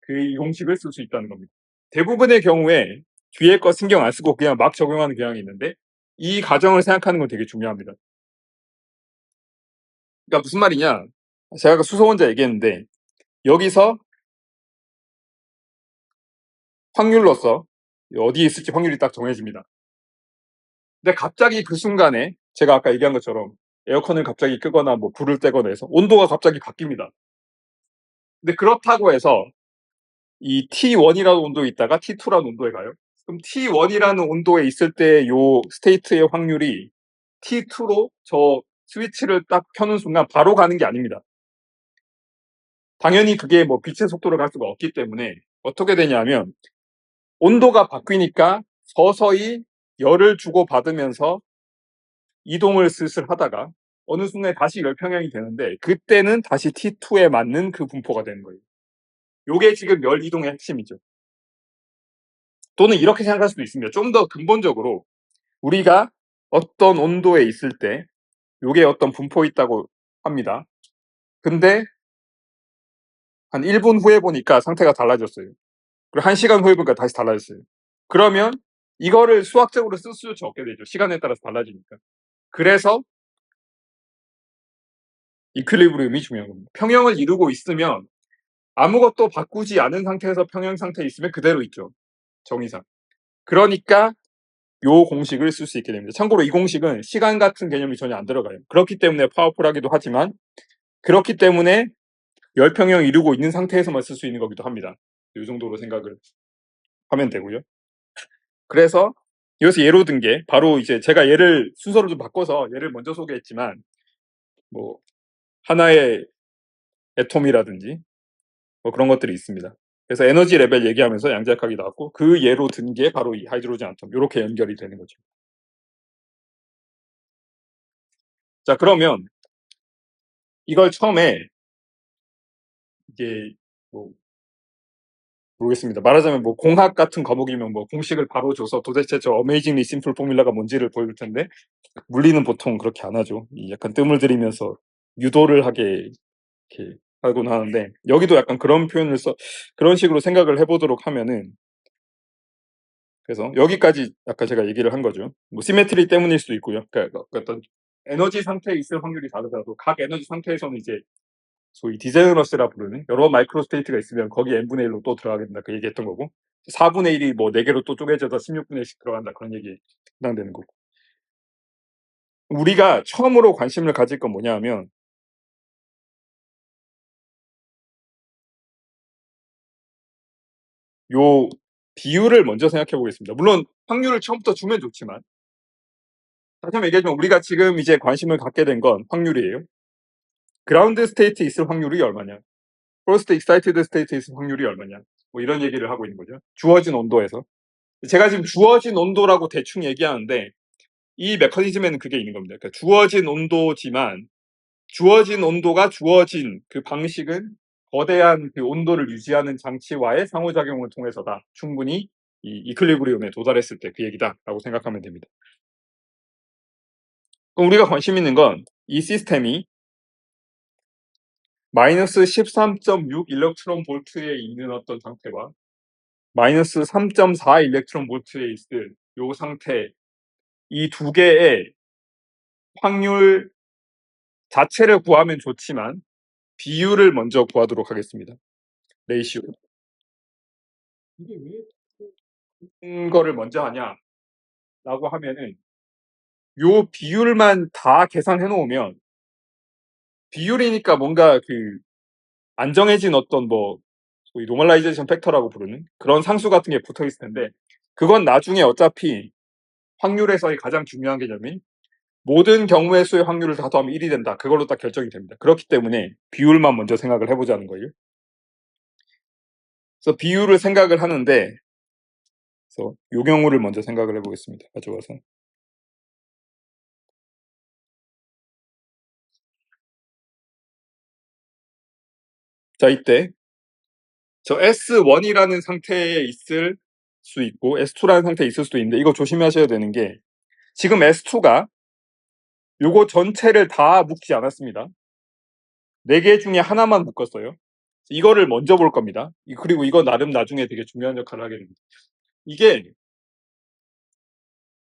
[SPEAKER 1] 그 이 공식을 쓸 수 있다는 겁니다. 대부분의 경우에 뒤에 거 신경 안 쓰고 그냥 막 적용하는 경향이 있는데 이 과정을 생각하는 건 되게 중요합니다. 그러니까 무슨 말이냐? 제가 아까 수소 혼자 얘기했는데 여기서 확률로서 어디에 있을지 확률이 딱 정해집니다. 근데 갑자기 그 순간에 제가 아까 얘기한 것처럼 에어컨을 갑자기 끄거나 뭐 불을 떼거나 해서 온도가 갑자기 바뀝니다. 근데 그렇다고 해서 이 T1이라는 온도에 있다가 T2라는 온도에 가요. 그럼 T1이라는 온도에 있을 때 요 스테이트의 확률이 T2로 저 스위치를 딱 켜는 순간 바로 가는 게 아닙니다. 당연히 그게 뭐 빛의 속도로 갈 수가 없기 때문에 어떻게 되냐면 온도가 바뀌니까 서서히 열을 주고 받으면서 이동을 슬슬 하다가 어느 순간에 다시 열평형이 되는데 그때는 다시 T2에 맞는 그 분포가 되는 거예요. 요게 지금 열 이동의 핵심이죠. 또는 이렇게 생각할 수도 있습니다. 좀 더 근본적으로 우리가 어떤 온도에 있을 때 요게 어떤 분포 있다고 합니다. 근데 한 1분 후에 보니까 상태가 달라졌어요. 그리고 1시간 후에 보니까 다시 달라졌어요. 그러면 이거를 수학적으로 쓸 수조차 없게 되죠. 시간에 따라서 달라지니까. 그래서 이퀄리브리움이 중요한 겁니다. 평형을 이루고 있으면 아무것도 바꾸지 않은 상태에서 평형 상태에 있으면 그대로 있죠. 정의상. 그러니까 요 공식을 쓸 수 있게 됩니다. 참고로 이 공식은 시간 같은 개념이 전혀 안 들어가요. 그렇기 때문에 파워풀하기도 하지만 그렇기 때문에 열평형 이루고 있는 상태에서만 쓸 수 있는 거기도 합니다. 이 정도로 생각을 하면 되고요. 그래서 여기서 예로 든 게 바로 이제 제가 예를 순서를 좀 바꿔서 예를 먼저 소개했지만 뭐 하나의 애톰이라든지 뭐 그런 것들이 있습니다. 그래서 에너지 레벨 얘기하면서 양자역학이 나왔고 그 예로 든 게 바로 이 하이드로젠 아톰 이렇게 연결이 되는 거죠. 자 그러면 이걸 처음에 이게 뭐 모르겠습니다. 말하자면 뭐 공학 같은 과목이면 뭐 공식을 바로 줘서 도대체 저 어메이징리 심플 포뮬라가 뭔지를 보여줄 텐데 물리는 보통 그렇게 안 하죠. 약간 뜸을 들이면서 유도를 하게 이렇게 하곤 하는데 여기도 약간 그런 표현을 그런 식으로 생각을 해보도록 하면은 그래서 여기까지 아까 제가 얘기를 한 거죠. 뭐 시메트리 때문일 수도 있고요. 그러니까 어떤 에너지 상태에 있을 확률이 다르더라도 각 에너지 상태에서는 이제 소위 디제너러스라 부르는 여러 마이크로 스테이트가 있으면 거기 n분의 1로 또 들어가게 된다. 그 얘기했던 거고 4분의 1이 뭐 4개로 또 쪼개져서 16분의 1씩 들어간다. 그런 얘기 해당되는 거고 우리가 처음으로 관심을 가질 건 뭐냐 하면 요 비율을 먼저 생각해 보겠습니다. 물론 확률을 처음부터 주면 좋지만 다시 한번 얘기하지만 우리가 지금 이제 관심을 갖게 된 건 확률이에요. 그라운드 스테이트에 있을 확률이 얼마냐 퍼스트 익사이티드 스테이트에 있을 확률이 얼마냐 뭐 이런 얘기를 하고 있는 거죠. 주어진 온도에서 제가 지금 주어진 온도라고 대충 얘기하는데 이 메커니즘에는 그게 있는 겁니다. 그러니까 주어진 온도지만 주어진 온도가 주어진 그 방식은 거대한 그 온도를 유지하는 장치와의 상호작용을 통해서다 충분히 이 이퀄리브리움에 도달했을 때 그 얘기다라고 생각하면 됩니다. 그럼 우리가 관심 있는 건 이 시스템이 마이너스 13.6 일렉트론 볼트에 있는 어떤 상태와 마이너스 3.4 일렉트론 볼트에 있을 요 상태 이 두 개의 확률 자체를 구하면 좋지만 비율을 먼저 구하도록 하겠습니다. 레이시오. 이게 왜 거를 먼저 하냐라고 하면은 요 비율만 다 계산해 놓으면 비율이니까 뭔가 그 안 정해진 어떤 뭐 소위 노멀라이제이션 팩터라고 부르는 그런 상수 같은 게 붙어 있을 텐데 그건 나중에 어차피 확률에서의 가장 중요한 개념인 모든 경우의 수의 확률을 다 더하면 1이 된다. 그걸로 딱 결정이 됩니다. 그렇기 때문에 비율만 먼저 생각을 해보자는 거예요. 그래서 비율을 생각을 하는데 그래서 요 경우를 먼저 생각을 해보겠습니다. 가져와서 자 이때 저 S1이라는 상태에 있을 수 있고 S2라는 상태에 있을 수도 있는데 이거 조심하셔야 되는 게 지금 S2가 요거 전체를 다 묶지 않았습니다. 4개 중에 하나만 묶었어요. 이거를 먼저 볼 겁니다. 그리고 이거 나름 나중에 되게 중요한 역할을 하게 됩니다. 이게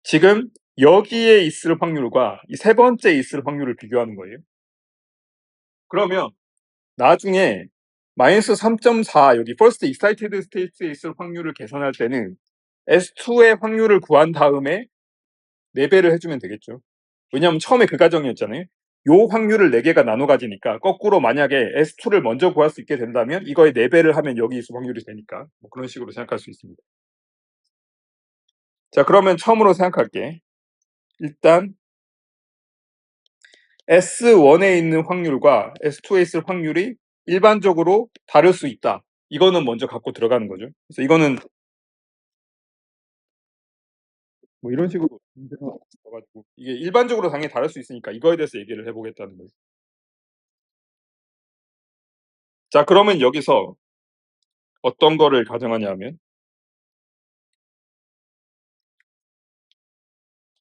[SPEAKER 1] 지금 여기에 있을 확률과 이 세 번째 있을 확률을 비교하는 거예요. 그러면 나중에 마이너스 3.4 여기 first excited state에 있을 확률을 계산할 때는 S2의 확률을 구한 다음에 4배를 해주면 되겠죠. 왜냐하면 처음에 그 가정이었잖아요. 요 확률을 4개가 나눠 가지니까 거꾸로 만약에 S2를 먼저 구할 수 있게 된다면 이거에 4배를 하면 여기 있을 확률이 되니까 뭐 그런 식으로 생각할 수 있습니다. 자 그러면 처음으로 생각할게. 일단 S1에 있는 확률과 S2에 있을 확률이 일반적으로 다를 수 있다. 이거는 먼저 갖고 들어가는 거죠. 그래서 이거는 뭐 이런 식으로 문제가 가지고 이게 일반적으로 당연히 다를 수 있으니까 이거에 대해서 얘기를 해보겠다는 거예요. 자 그러면 여기서 어떤 거를 가정하냐면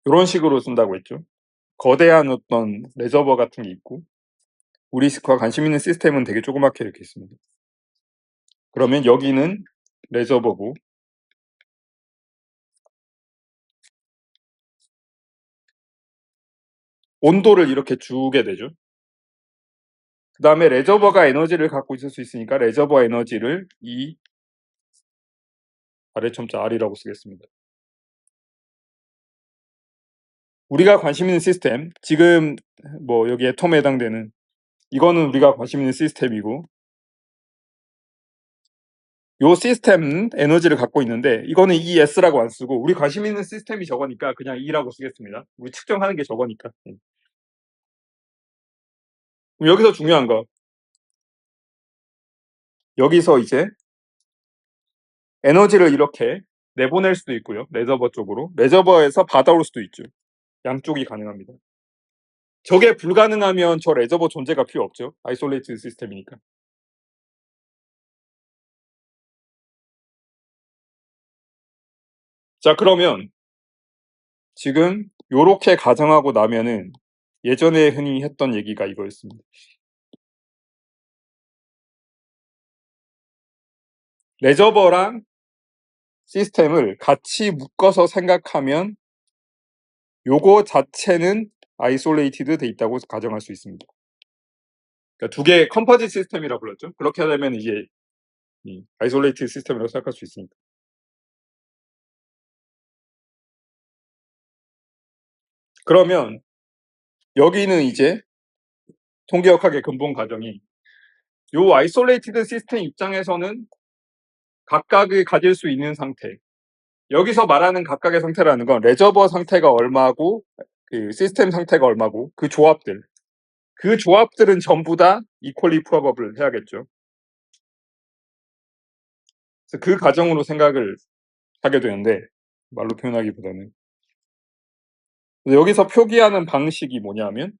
[SPEAKER 1] 이런 식으로 쓴다고 했죠. 거대한 어떤 레저버 같은 게 있고 우리 과 관심 있는 시스템은 되게 조그맣게 이렇게 있습니다. 그러면 여기는 레저버고 온도를 이렇게 주게 되죠. 그 다음에 레저버가 에너지를 갖고 있을 수 있으니까 레저버 에너지를 이 아래첨자 R이라고 쓰겠습니다. 우리가 관심 있는 시스템 지금 뭐 여기 애톰에 해당되는 이거는 우리가 관심 있는 시스템이고 요 시스템은 에너지를 갖고 있는데 이거는 ES라고 안 쓰고 우리 관심 있는 시스템이 저거니까 그냥 E라고 쓰겠습니다. 우리 측정하는 게 저거니까. 그럼 여기서 중요한 거 여기서 이제 에너지를 이렇게 내보낼 수도 있고요. 레저버 쪽으로. 레저버에서 받아올 수도 있죠. 양쪽이 가능합니다. 저게 불가능하면 저 레저버 존재가 필요 없죠. 아이솔레이트 시스템이니까. 자 그러면 지금 요렇게 가정하고 나면은 예전에 흔히 했던 얘기가 이거였습니다. 레저버랑 시스템을 같이 묶어서 생각하면 요거 자체는 아이솔레이티드 돼 있다고 가정할 수 있습니다. 그러니까 두 개의 컴포짓 시스템이라고 불렀죠. 그렇게 되면 이게 아이솔레이티드 시스템이라고 생각할 수 있습니다. 그러면 여기는 이제 통계역학의 근본 과정이 요 아이솔레이티드 시스템 입장에서는 각각이 가질 수 있는 상태. 여기서 말하는 각각의 상태라는 건 레저버 상태가 얼마고 그 시스템 상태가 얼마고 그 조합들. 그 조합들은 전부 다 equally probable 해야겠죠. 그래서 그 과정으로 생각을 하게 되는데 말로 표현하기보다는 여기서 표기하는 방식이 뭐냐면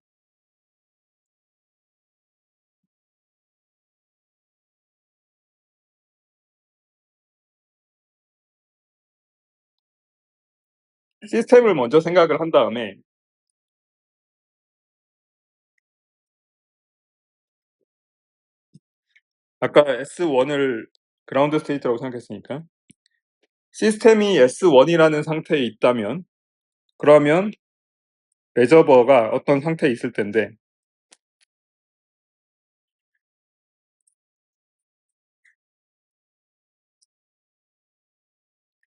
[SPEAKER 1] 시스템을 먼저 생각을 한 다음에 아까 S1을 그라운드 스테이트라고 생각했으니까 시스템이 S1이라는 상태에 있다면 그러면 레저버가 어떤 상태에 있을 텐데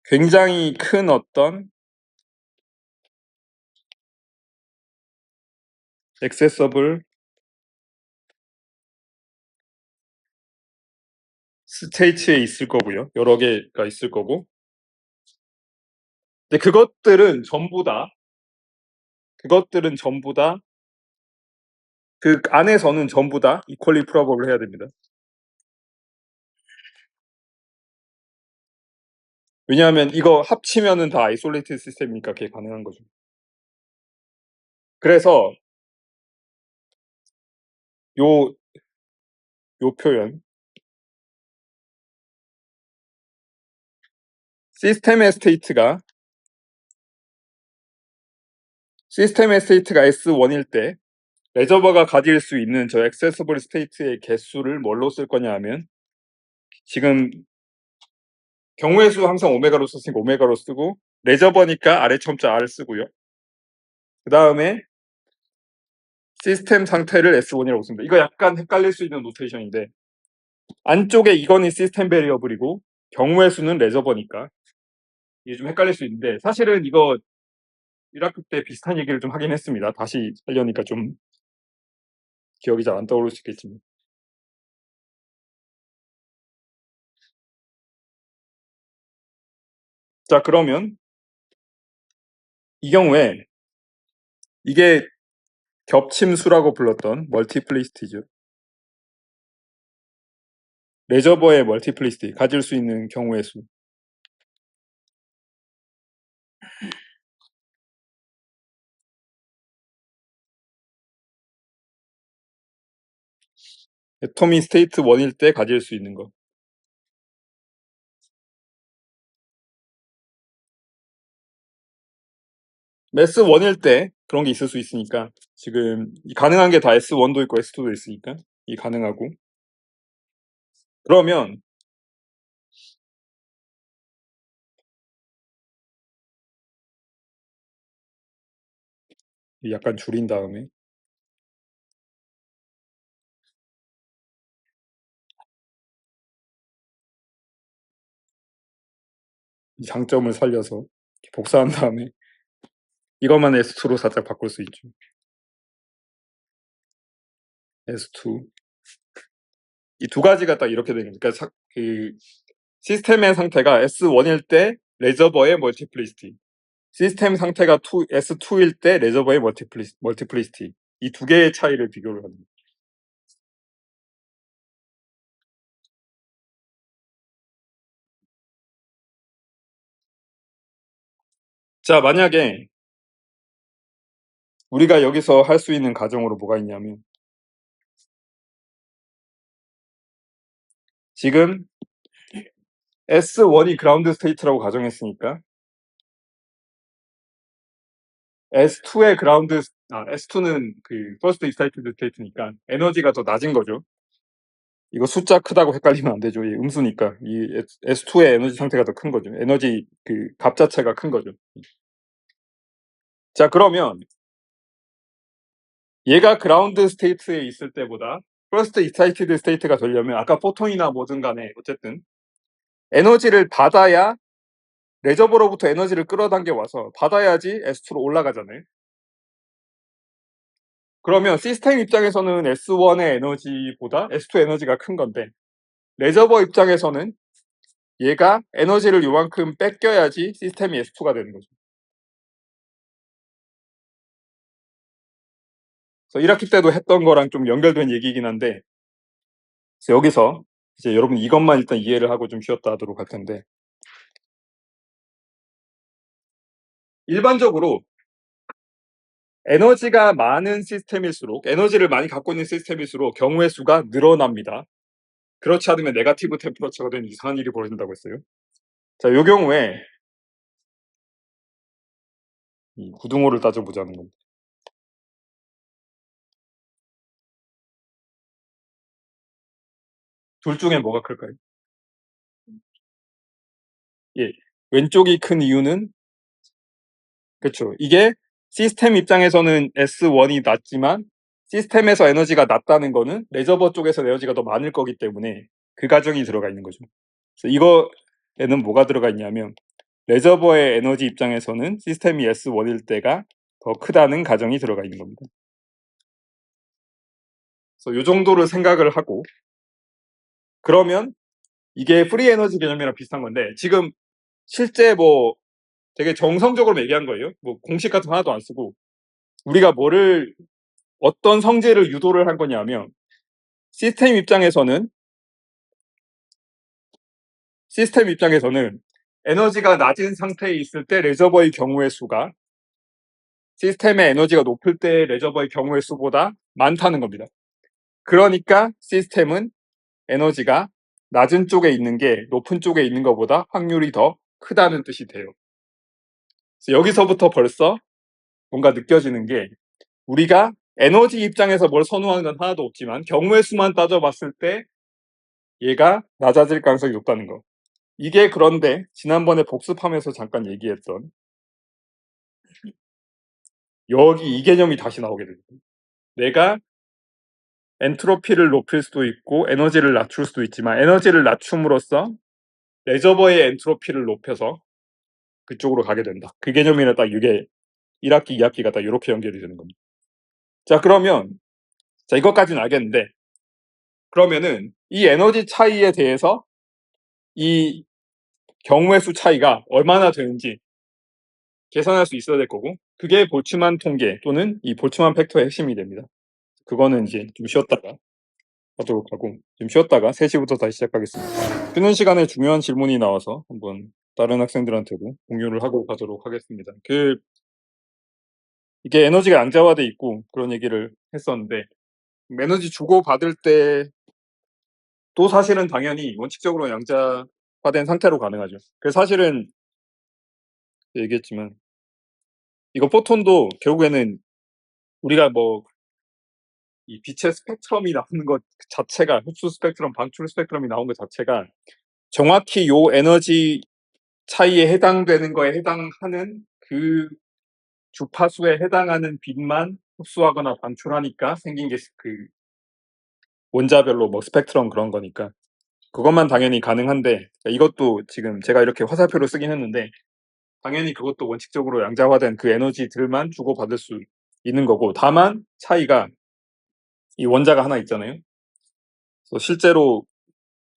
[SPEAKER 1] 굉장히 큰 어떤 액세서블 스테이트에 있을 거고요. 여러 개가 있을 거고. 근데 그것들은 전부 다 그 안에서는 전부 다 equally probable 해야 됩니다. 왜냐하면 이거 합치면은 다 isolated 시스템이니까 그게 가능한 거죠. 그래서 요 표현 시스템의 스테이트가 S1일 때 레저버가 가질 수 있는 저 액세서블 스테이트의 개수를 뭘로 쓸 거냐 하면 지금 경우의 수 항상 오메가로 썼으니까 오메가로 쓰고 레저버니까 아래 첨자 R을 쓰고요. 그 다음에 시스템 상태를 S1이라고 씁니다. 이거 약간 헷갈릴 수 있는 노테이션인데 안쪽에 이거는 시스템 베리어블이고 경우의 수는 레저버니까 이게 좀 헷갈릴 수 있는데 사실은 이거 1학기 때 비슷한 얘기를 좀 하긴 했습니다. 다시 하려니까 좀 기억이 잘 안 떠오를 수 있겠지만 자 그러면 이 경우에 이게 겹침수라고 불렀던 멀티플리시티죠. 레저버의 멀티플리시티 가질 수 있는 경우의 수 애톰이 스테이트 1일 때 가질 수 있는 거 S1일 때 그런 게 있을 수 있으니까 지금 가능한 게 다 S1도 있고 S2도 있으니까 이 가능하고 그러면 약간 줄인 다음에 이 장점을 살려서 복사한 다음에 이것만 S2로 살짝 바꿀 수 있죠. S2 이 두 가지가 딱 이렇게 되는 거니까 그러니까 그 시스템의 상태가 S1일 때 레저버의 멀티플리시티 시스템 상태가 S2일 때 레저버의 멀티플리시티 이 두 개의 차이를 비교를 합니다. 자 만약에 우리가 여기서 할 수 있는 가정으로 뭐가 있냐면 지금 S1이 그라운드 스테이트라고 가정했으니까 S2는 그 퍼스트 익사이티드 스테이트니까 에너지가 더 낮은 거죠. 이거 숫자 크다고 헷갈리면 안 되죠. 이 음수니까 이 S2의 에너지 상태가 더 큰 거죠. 에너지 그 값 자체가 큰 거죠. 자 그러면 얘가 그라운드 스테이트에 있을 때보다 퍼스트 익사이티드 스테이트가 되려면 아까 포톤이나 뭐든 간에 어쨌든 에너지를 받아야 레저버로부터 에너지를 끌어당겨 와서 받아야지 S2로 올라가잖아요. 그러면 시스템 입장에서는 S1의 에너지보다 S2 에너지가 큰 건데 레저버 입장에서는 얘가 에너지를 요만큼 뺏겨야지 시스템이 S2가 되는 거죠. 그래서 1학기 때도 했던 거랑 좀 연결된 얘기이긴 한데 그래서 여기서 이제 여러분 이것만 일단 이해를 하고 좀 쉬었다 하도록 할 텐데 일반적으로 에너지가 많은 시스템일수록 에너지를 많이 갖고 있는 시스템일수록 경우의 수가 늘어납니다. 그렇지 않으면 네거티브 템퍼러처가 되는 이상한 일이 벌어진다고 했어요. 자, 이 경우에 이 구등호를 따져보자는 겁니다. 둘 중에 뭐가 클까요? 예, 왼쪽이 큰 이유는 그쵸. 이게 시스템 입장에서는 S1이 낮지만 시스템에서 에너지가 낮다는 거는 레저버 쪽에서 에너지가 더 많을 거기 때문에 그 가정이 들어가 있는 거죠. 그래서 이거에는 뭐가 들어가 있냐면 레저버의 에너지 입장에서는 시스템이 S1일 때가 더 크다는 가정이 들어가 있는 겁니다. 그래서 이 정도를 생각을 하고 그러면 이게 프리 에너지 개념이랑 비슷한 건데 지금 실제 뭐 되게 정성적으로 얘기한 거예요. 뭐 공식 같은 거 하나도 안 쓰고 우리가 어떤 성질을 유도를 한 거냐면 시스템 입장에서는 에너지가 낮은 상태에 있을 때 레저버의 경우의 수가 시스템의 에너지가 높을 때 레저버의 경우의 수보다 많다는 겁니다. 그러니까 시스템은 에너지가 낮은 쪽에 있는 게 높은 쪽에 있는 것보다 확률이 더 크다는 뜻이 돼요. 그래서 여기서부터 벌써 뭔가 느껴지는 게 우리가 에너지 입장에서 뭘 선호하는 건 하나도 없지만 경우의 수만 따져봤을 때 얘가 낮아질 가능성이 높다는 거. 이게 그런데 지난번에 복습하면서 잠깐 얘기했던 여기 이 개념이 다시 나오게 됩니다. 내가 엔트로피를 높일 수도 있고 에너지를 낮출 수도 있지만 에너지를 낮춤으로써 레저버의 엔트로피를 높여서 그쪽으로 가게 된다. 그 개념이랑 딱 이게 1학기, 2학기가 딱 이렇게 연결이 되는 겁니다. 자, 그러면 이것까지는 알겠는데 그러면은 이 에너지 차이에 대해서 이 경우의 수 차이가 얼마나 되는지 계산할 수 있어야 될 거고 그게 볼츠만 통계 또는 이 볼츠만 팩터의 핵심이 됩니다. 그거는 이제 좀 쉬었다가 하도록 하고 좀 쉬었다가 3시부터 다시 시작하겠습니다. 쉬는 시간에 중요한 질문이 나와서 한번 다른 학생들한테도 공유를 하고 가도록 하겠습니다. 이게 에너지가 양자화돼 있고 그런 얘기를 했었는데 에너지 주고받을 때 또 사실은 당연히 원칙적으로 양자화된 상태로 가능하죠. 그래서 사실은 얘기했지만 이거 포톤도 결국에는 우리가 뭐 이 빛의 스펙트럼이 나오는 것 자체가 흡수 스펙트럼, 방출 스펙트럼이 나온 것 자체가 정확히 요 에너지 차이에 해당되는 거에 해당하는 그 주파수에 해당하는 빛만 흡수하거나 방출하니까 생긴 게 그 원자별로 뭐 스펙트럼 그런 거니까 그것만 당연히 가능한데 이것도 지금 제가 이렇게 화살표로 쓰긴 했는데 당연히 그것도 원칙적으로 양자화된 그 에너지들만 주고받을 수 있는 거고 다만 차이가 이 원자가 하나 있잖아요. 그래서 실제로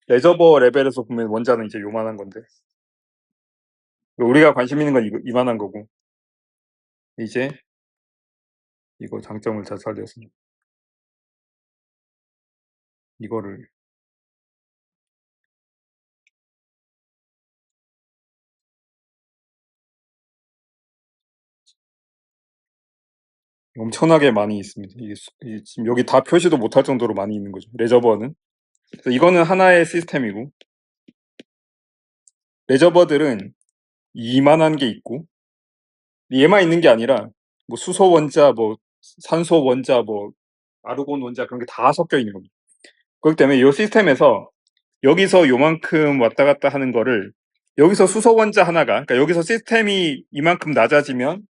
[SPEAKER 1] 레저버 레벨에서 보면 원자는 이제 요만한 건데 우리가 관심 있는 건 이만한 거고 이제 이거 장점을 잘 살렸습니다. 이거를 엄청나게 많이 있습니다. 이게 지금 여기 다 표시도 못할 정도로 많이 있는 거죠. 레저버는. 그래서 이거는 하나의 시스템이고 레저버들은 이만한 게 있고 얘만 있는 게 아니라 뭐 수소 원자, 뭐 산소 원자, 뭐 아르곤 원자 그런 게 다 섞여 있는 겁니다. 그렇기 때문에 이 시스템에서 여기서 요만큼 왔다 갔다 하는 거를 여기서 수소 원자 하나가 그러니까 여기서 시스템이 이만큼 낮아지면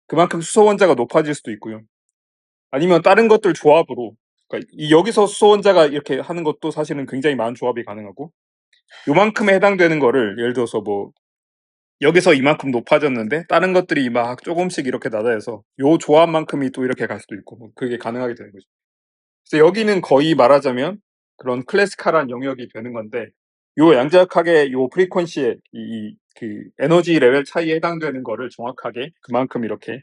[SPEAKER 1] 그만큼 수소 원자가 높아질 수도 있고요. 아니면 다른 것들 조합으로 그러니까 여기서 수소 원자가 이렇게 하는 것도 사실은 굉장히 많은 조합이 가능하고 요만큼에 해당되는 거를 예를 들어서 뭐 여기서 이만큼 높아졌는데 다른 것들이 막 조금씩 이렇게 낮아져서 요 조합만큼이 또 이렇게 갈 수도 있고 뭐 그게 가능하게 되는 거죠. 그래서 여기는 거의 말하자면 그런 클래시컬한 영역이 되는 건데 요 양자역학의 요 프리퀀시의 그 에너지 레벨 차이에 해당되는 거를 정확하게 그만큼 이렇게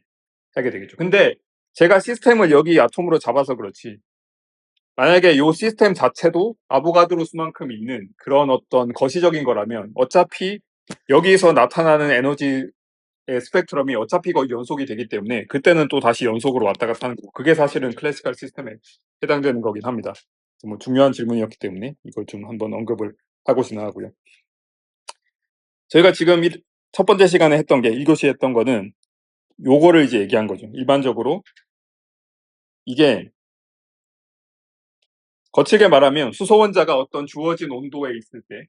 [SPEAKER 1] 하게 되겠죠. 근데 제가 시스템을 여기 아톰으로 잡아서 그렇지 만약에 요 시스템 자체도 아보가드로 수만큼 있는 그런 어떤 거시적인 거라면 어차피 여기서 나타나는 에너지의 스펙트럼이 어차피 거의 연속이 되기 때문에 그때는 또 다시 연속으로 왔다 갔다 하는 거고 그게 사실은 클래시컬 시스템에 해당되는 거긴 합니다. 뭐 중요한 질문이었기 때문에 이걸 좀 한번 언급을 하고 지나가고요. 저희가 지금 첫 번째 시간에 했던 게 1교시 했던 거는 요거를 이제 얘기한 거죠. 일반적으로 이게 거칠게 말하면 수소 원자가 어떤 주어진 온도에 있을 때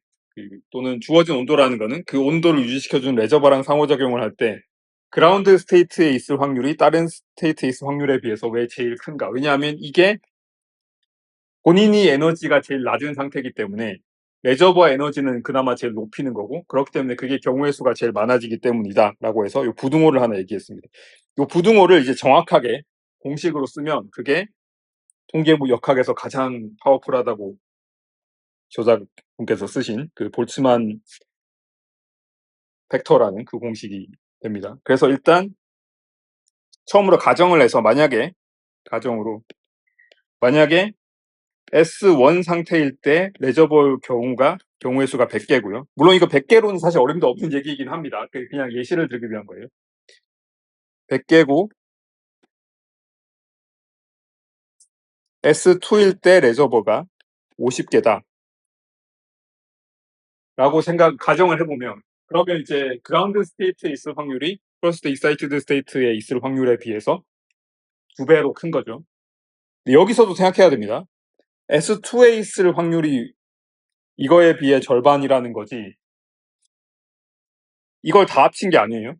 [SPEAKER 1] 또는 주어진 온도라는 거는 그 온도를 유지시켜 주는 레저버랑 상호작용을 할 때 그라운드 스테이트에 있을 확률이 다른 스테이트에 있을 확률에 비해서 왜 제일 큰가? 왜냐하면 이게 본인이 에너지가 제일 낮은 상태이기 때문에 레저버 에너지는 그나마 제일 높이는 거고, 그렇기 때문에 그게 경우의 수가 제일 많아지기 때문이다라고 해서 이 부등호를 하나 얘기했습니다. 이 부등호를 이제 정확하게 공식으로 쓰면 그게 통계부 역학에서 가장 파워풀하다고 조사분께서 쓰신 그 볼츠만 벡터라는 그 공식이 됩니다. 그래서 일단 처음으로 가정을 해서 만약에 S1 상태일 때 레저버 경우의 수가 100개고요. 물론 이거 100개로는 사실 어림도 없는 얘기이긴 합니다. 그냥 예시를 들기 위한 거예요. 100개고 S2일 때 레저버가 50개다 라고 가정을 해보면, 그러면 이제 그라운드 스테이트에 있을 확률이 퍼스트 익사이티드 스테이트에 있을 확률에 비해서 2배로 큰 거죠. 여기서도 생각해야 됩니다. S2에 있을 확률이 이거에 비해 절반이라는 거지, 이걸 다 합친 게 아니에요.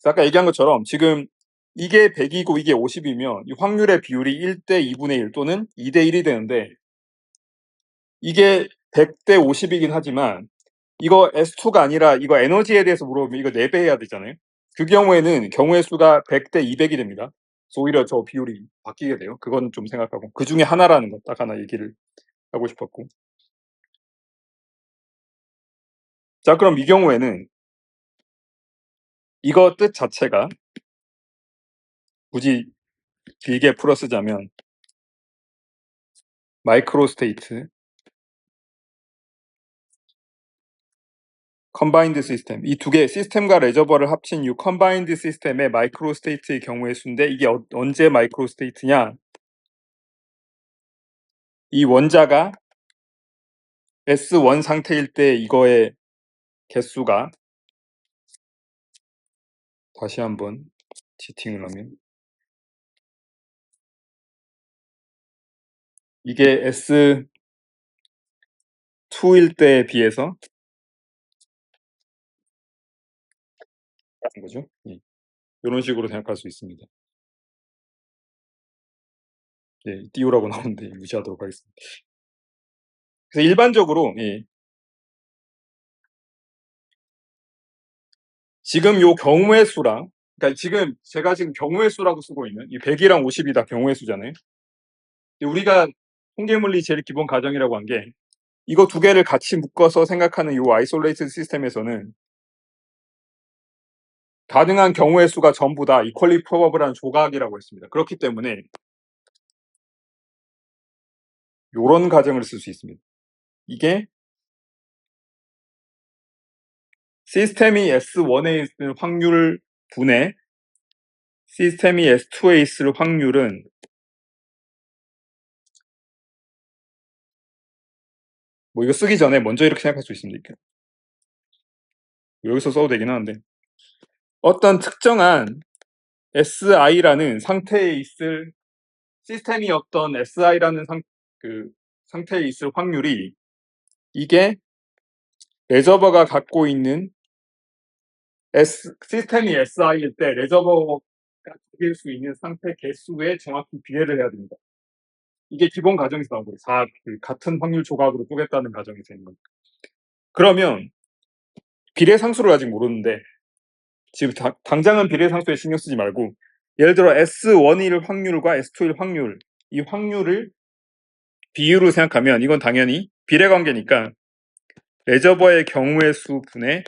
[SPEAKER 1] 아까 얘기한 것처럼 지금 이게 100이고 이게 50이면 이 확률의 비율이 1대 2분의 1 또는 2대 1이 되는데, 이게 100대 50이긴 하지만 이거 S2가 아니라 이거 에너지에 대해서 물어보면 이거 4배 해야 되잖아요. 그 경우에는 경우의 수가 100대 200이 됩니다. 그래서 오히려 저 비율이 바뀌게 돼요. 그건 좀 생각하고, 그 중에 하나라는 거 딱 하나 얘기를 하고 싶었고. 자, 그럼 이 경우에는 이거 뜻 자체가 굳이 길게 풀어 쓰자면 마이크로 스테이트, 컨바인드 시스템, 이 두 개 시스템과 레저버를 합친 이 컨바인드 시스템의 마이크로 스테이트의 경우의 수인데, 이게 언제 마이크로 스테이트냐? 이 원자가 S1 상태일 때 이거의 개수가, 다시 한번 치팅을 하면 이게 S2일 때에 비해서 같은 거죠. 이런 식으로 생각할 수 있습니다. 띄우라고 나오는데 무시하도록 하겠습니다. 그래서 일반적으로 지금 요 경우의 수랑, 그러니까 제가 지금 경우의 수라고 쓰고 있는 이 100이랑 50이 다 경우의 수잖아요. 우리가 통계물리 제일 기본 가정이라고 한 게 이거 두 개를 같이 묶어서 생각하는 이 아이솔레이티드 시스템에서는 가능한 경우의 수가 전부 다 이퀄리 프로버블한 조각이라고 했습니다. 그렇기 때문에 요런 가정을 쓸 수 있습니다. 이게 시스템이 S1에 있을 확률 분의 시스템이 S2에 있을 확률은 이거 쓰기 전에 먼저 이렇게 생각할 수 있습니다. 여기서 써도 되긴 하는데, 어떤 특정한 SI라는 상태에 있을 시스템이 어떤 SI라는 상태에 있을 확률이, 이게 레저버가 갖고 있는 시스템이 SI일 때 레저버가 가질 수 있는 상태 개수에 정확히 비례를 해야 됩니다. 이게 기본 가정에서 나온 거예요. 같은 확률 조각으로 쪼갰다는 가정에서 있는 겁니다. 그러면 비례 상수를 아직 모르는데, 지금 당장은 비례 상수에 신경 쓰지 말고, 예를 들어 S1일 확률과 S2일 확률, 이 확률을 비율로 생각하면 이건 당연히 비례 관계니까 레저버의 경우의 수 분의,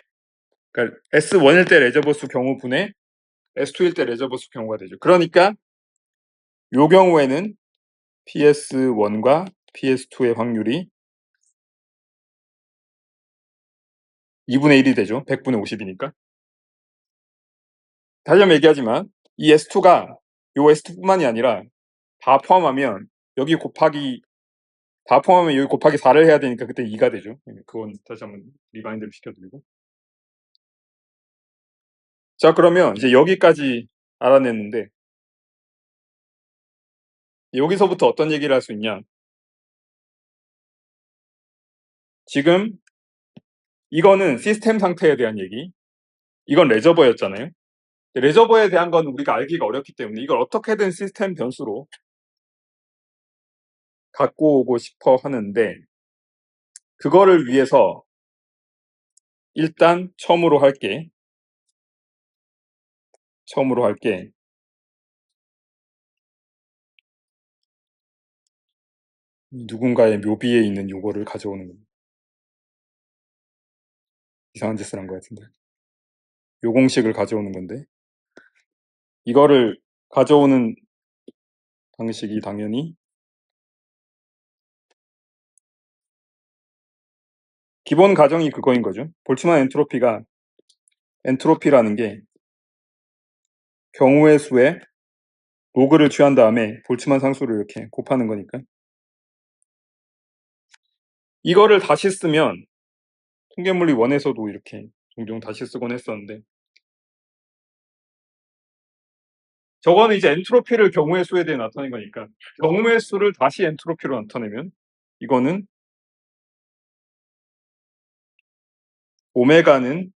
[SPEAKER 1] 그러니까 S1일 때 레저버 수 경우 분의 S2일 때 레저버 수 경우가 되죠. 그러니까 요 경우에는 PS1과 PS2의 확률이 2분의 1이 되죠. 100분의 50이니까. 다시 한번 얘기하지만 이 S2가 요 S2뿐만이 아니라 다 포함하면 여기 곱하기 4를 해야 되니까 그때 2가 되죠. 그건 다시 한번 리마인드를 시켜드리고. 자, 그러면 이제 여기까지 알아냈는데, 여기서부터 어떤 얘기를 할 수 있냐? 지금 이거는 시스템 상태에 대한 얘기. 이건 레저버였잖아요. 레저버에 대한 건 우리가 알기가 어렵기 때문에 이걸 어떻게든 시스템 변수로 갖고 오고 싶어 하는데, 그거를 위해서 일단 처음으로 할 게 누군가의 묘비에 있는 요거를 가져오는 겁니다. 이상한 짓을 한 것 같은데. 요 공식을 가져오는 건데, 이거를 가져오는 방식이 당연히 기본 가정이 그거인 거죠. 볼츠만 엔트로피가, 엔트로피라는 게 경우의 수에 로그를 취한 다음에 볼츠만 상수를 이렇게 곱하는 거니까, 이거를 다시 쓰면 통계물리 1에서도 이렇게 종종 다시 쓰곤 했었는데, 저거는 이제 엔트로피를 경우의 수에 대해 나타낸 거니까 경우의 수를 다시 엔트로피로 나타내면 이거는 오메가는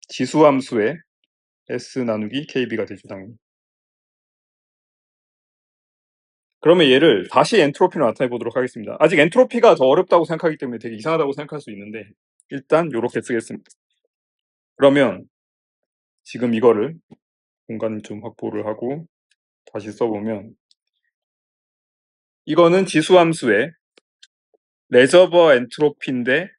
[SPEAKER 1] 지수함수의 S 나누기 KB가 되죠, 당연히. 그러면 얘를 다시 엔트로피로 나타내 보도록 하겠습니다. 아직 엔트로피가 더 어렵다고 생각하기 때문에 되게 이상하다고 생각할 수 있는데, 일단 이렇게 쓰겠습니다. 그러면 지금 이거를 공간을 좀 확보를 하고 다시 써보면, 이거는 지수함수의 레저버 엔트로피인데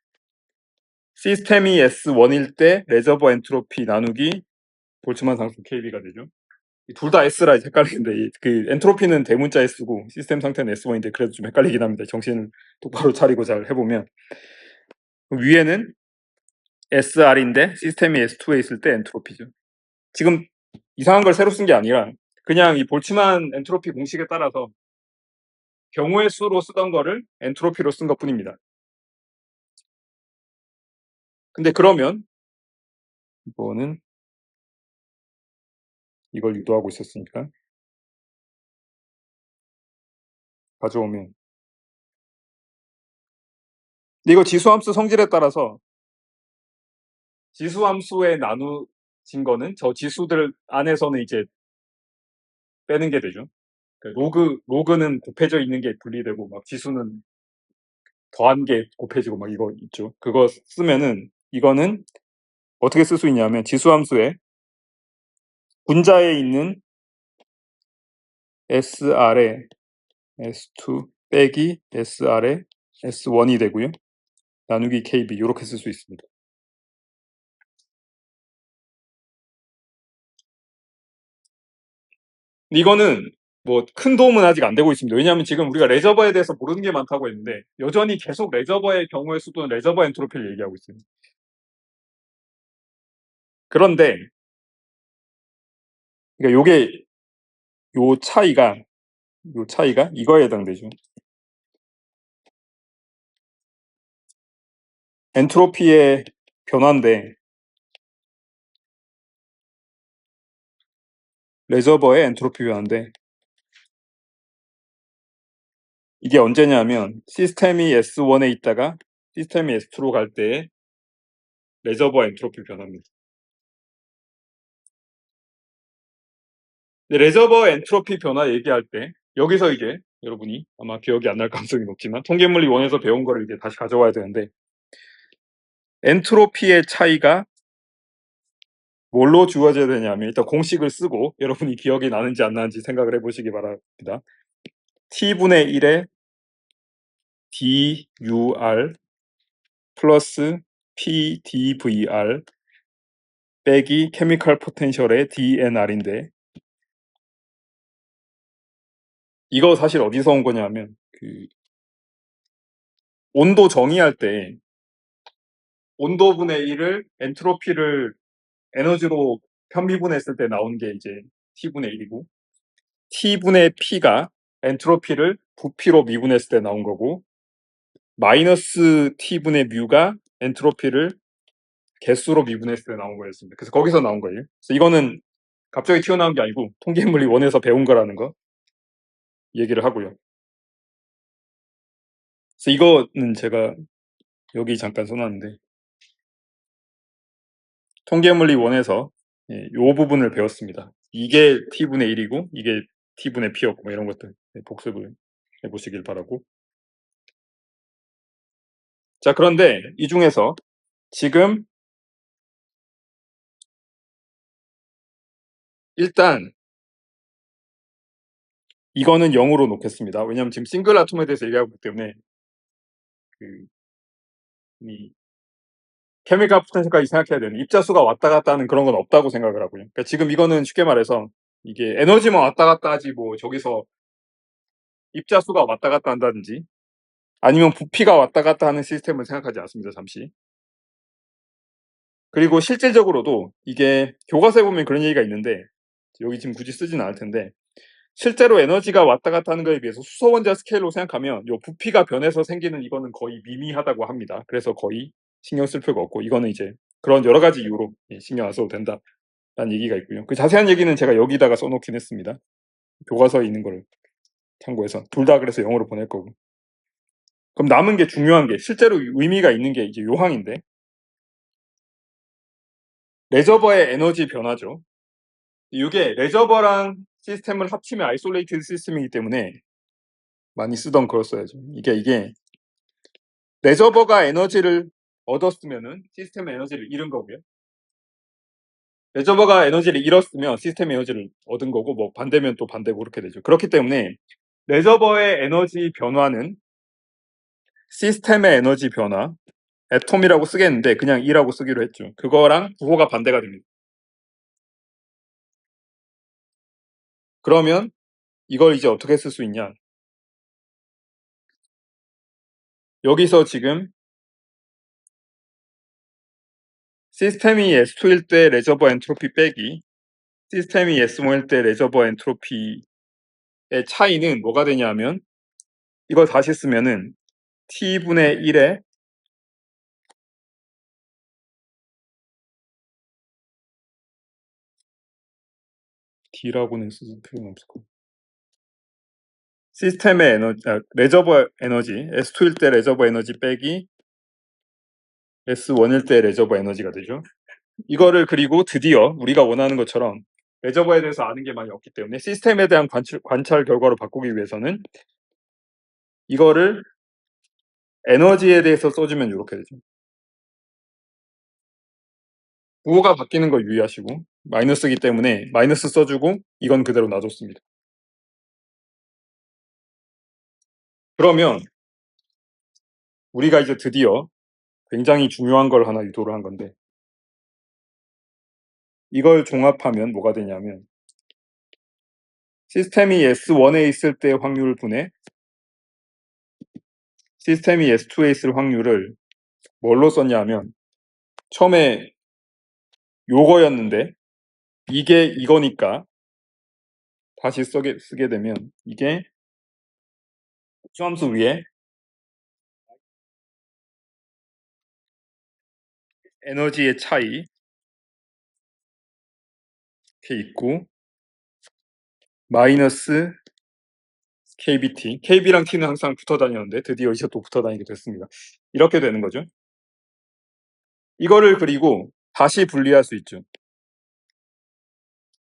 [SPEAKER 1] 시스템이 S1일 때 레저버 엔트로피 나누기 볼츠만 상수 KB가 되죠. 둘 다 S라 헷갈리는데, 그 엔트로피는 대문자 S고 시스템 상태는 S1인데 그래도 좀 헷갈리긴 합니다. 정신을 똑바로 차리고 잘 해보면, 위에는 SR인데 시스템이 S2에 있을 때 엔트로피죠. 지금 이상한 걸 새로 쓴 게 아니라 그냥 이 볼츠만 엔트로피 공식에 따라서 경우의 수로 쓰던 거를 엔트로피로 쓴 것 뿐입니다. 근데 그러면 이거는 이걸 유도하고 있었으니까 가져오면, 근데 이거 지수함수 성질에 따라서 지수함수에 나누진 거는 저 지수들 안에서는 이제 빼는 게 되죠. 로그는 곱해져 있는 게 분리되고 막 지수는 더한 게 곱해지고 막 이거 있죠. 그거 쓰면은 이거는 어떻게 쓸 수 있냐면 지수함수에 분자에 있는 SR의 S2 빼기 SR의 S1이 되고요. 나누기 KB 이렇게 쓸 수 있습니다. 이거는 뭐 큰 도움은 아직 안 되고 있습니다. 왜냐하면 지금 우리가 레저버에 대해서 모르는 게 많다고 했는데 여전히 계속 레저버의 경우의 수도는 레저버 엔트로피를 얘기하고 있습니다. 그런데 그러니까 요 차이가 이거에 해당되죠. 엔트로피의 변화인데 레저버의 엔트로피 변화인데 이게 언제냐면 시스템이 S1에 있다가 시스템이 S2로 갈 때 레저버 엔트로피 변화입니다. 근데 레저버 엔트로피 변화 얘기할 때 여기서 이제 여러분이 아마 기억이 안 날 가능성이 높지만 통계물리 1에서 배운 거를 이제 다시 가져와야 되는데, 엔트로피의 차이가 뭘로 주어져야 되냐면 일단 공식을 쓰고 여러분이 기억이 나는지 안 나는지 생각을 해보시기 바랍니다. T분의 1의 DUR 플러스 PDVR 빼기 케미컬 포텐셜의 DNR인데, 이거 사실 어디서 온 거냐면 그 온도 정의할 때 온도분의 1을 엔트로피를 에너지로 편미분했을 때 나온 게 이제 T분의 1이고, T분의 P가 엔트로피를 부피로 미분했을 때 나온 거고, 마이너스 T분의 뮤가 엔트로피를 개수로 미분했을 때 나온 거였습니다. 그래서 거기서 나온 거예요. 그래서 이거는 갑자기 튀어나온 게 아니고 통계물리 1에서 배운 거라는 거 얘기를 하고요. 그래서 이거는 제가 여기 잠깐 써놨는데 통계물리 1에서 요 부분을 배웠습니다. 이게 t분의 1이고 이게 t분의 p였고 뭐 이런 것들 복습을 해보시길 바라고. 자, 그런데 이 중에서 지금 일단 이거는 0으로 놓겠습니다. 왜냐하면 지금 싱글 아톰에 대해서 얘기하고 있기 때문에 이 케미컬 포텐셜까지 생각해야 되는 입자수가 왔다 갔다 하는 그런 건 없다고 생각을 하고요. 그러니까 지금 이거는 쉽게 말해서 이게 에너지만 왔다 갔다 하지 뭐 저기서 입자수가 왔다 갔다 한다든지 아니면 부피가 왔다 갔다 하는 시스템을 생각하지 않습니다. 잠시. 그리고 실질적으로도 이게 교과서에 보면 그런 얘기가 있는데 여기 지금 굳이 쓰지는 않을 텐데 실제로 에너지가 왔다 갔다 하는 거에 비해서 수소 원자 스케일로 생각하면 요 부피가 변해서 생기는 이거는 거의 미미하다고 합니다. 그래서 거의 신경 쓸 필요가 없고 이거는 이제 그런 여러 가지 이유로 신경 안 써도 된다라는 얘기가 있고요. 그 자세한 얘기는 제가 여기다가 써놓긴 했습니다. 교과서에 있는 거를 참고해서 둘 다 그래서 영어로 보낼 거고. 그럼 남은 게 중요한 게 실제로 의미가 있는 게 이제 요 항인데 레저버의 에너지 변화죠. 이게 레저버랑 시스템을 합치면 아이솔레이티드 시스템이기 때문에 많이 쓰던 그걸 써야죠. 이게 레저버가 에너지를 얻었으면은 시스템의 에너지를 잃은 거고요. 레저버가 에너지를 잃었으면 시스템의 에너지를 얻은 거고 뭐 반대면 또 반대고 그렇게 되죠. 그렇기 때문에 레저버의 에너지 변화는 시스템의 에너지 변화 애톰이라고 쓰겠는데 그냥 E라고 쓰기로 했죠. 그거랑 부호가 반대가 됩니다. 그러면 이걸 이제 어떻게 쓸 수 있냐? 여기서 지금 시스템이 S2일 때 레저버 엔트로피 빼기 시스템이 S1일 때 레저버 엔트로피의 차이는 뭐가 되냐면 이걸 다시 쓰면은 T분의 1에 D라고는 쓸 필요는 없을 거예요. 시스템의 에너지, 레저버 에너지 S2일 때 레저버 에너지 빼기 S1일 때 레저버 에너지가 되죠. 이거를 그리고 드디어 우리가 원하는 것처럼 레저버에 대해서 아는 게 많이 없기 때문에 시스템에 대한 관찰 결과로 바꾸기 위해서는 이거를 에너지에 대해서 써주면 이렇게 되죠. 부호가 바뀌는 거 유의하시고 마이너스이기 때문에 마이너스 써주고 이건 그대로 놔뒀습니다. 그러면 우리가 이제 드디어 굉장히 중요한 걸 하나 유도를 한 건데 이걸 종합하면 뭐가 되냐면 시스템이 S1에 있을 때 확률 분의 시스템이 S2에 있을 확률을 뭘로 썼냐 하면 처음에 요거였는데 이게 이거니까 다시 쓰게 되면 이게 수함수 위에 에너지의 차이 이렇게 있고 마이너스 KBT KB랑 T는 항상 붙어 다녔는데 드디어 이제 또 붙어 다니게 됐습니다. 이렇게 되는 거죠. 이거를 그리고 다시 분리할 수 있죠.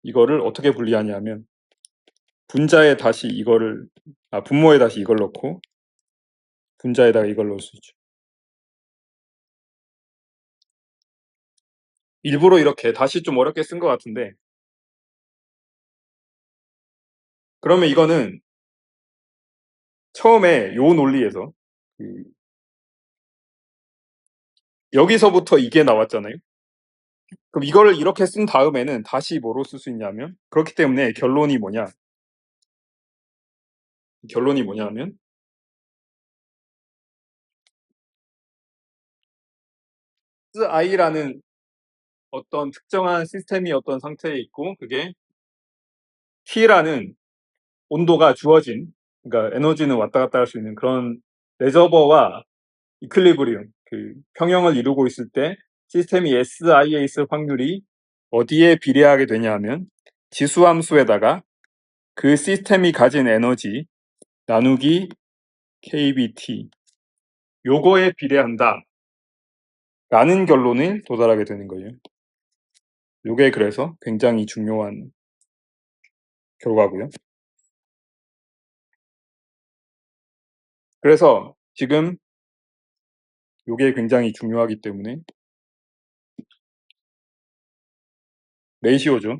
[SPEAKER 1] 이거를 어떻게 분리하냐면 분자에 다시 이거를 분모에 다시 이걸 넣고 분자에다가 이걸 넣을 수 있죠. 일부러 이렇게 다시 좀 어렵게 쓴 것 같은데 그러면 이거는 처음에 요 논리에서 여기서부터 이게 나왔잖아요. 그럼 이거를 이렇게 쓴 다음에는 다시 뭐로 쓸 수 있냐면 그렇기 때문에 결론이 뭐냐면 i라는 어떤 특정한 시스템이 어떤 상태에 있고 그게 t라는 온도가 주어진 그러니까 에너지는 왔다 갔다 할 수 있는 그런 레저버와 이퀄리브리움 평형을 이루고 있을 때 시스템이 SI에 있을 확률이 어디에 비례하게 되냐 하면 지수함수에다가 그 시스템이 가진 에너지 나누기 KBT 요거에 비례한다 라는 결론을 도달하게 되는 거예요. 요게 그래서 굉장히 중요한 결과고요. 그래서 지금 요게 굉장히 중요하기 때문에 레이시오죠.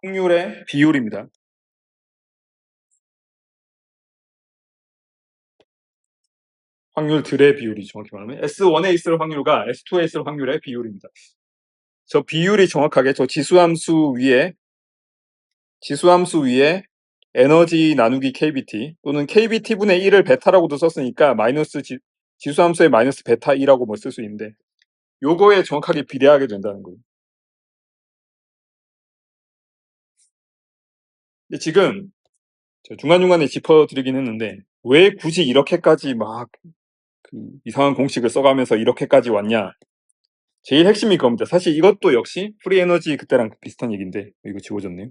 [SPEAKER 1] 확률의 비율입니다. 확률들의 비율이 정확히 말하면 S1에 있을 확률과 S2에 있을 확률의 비율입니다. 저 비율이 정확하게 저 지수함수 위에 에너지 나누기 KBT 또는 KBT분의 1을 베타라고도 썼으니까 지수함수의 마이너스 베타 2라고 뭐 쓸 수 있는데 요거에 정확하게 비례하게 된다는 거예요. 근데 지금 중간중간에 짚어드리긴 했는데 왜 굳이 이렇게까지 막 이상한 공식을 써가면서 이렇게까지 왔냐. 제일 핵심이 그겁니다. 사실 이것도 역시 프리 에너지 그때랑 비슷한 얘기인데 이거 지워졌네요.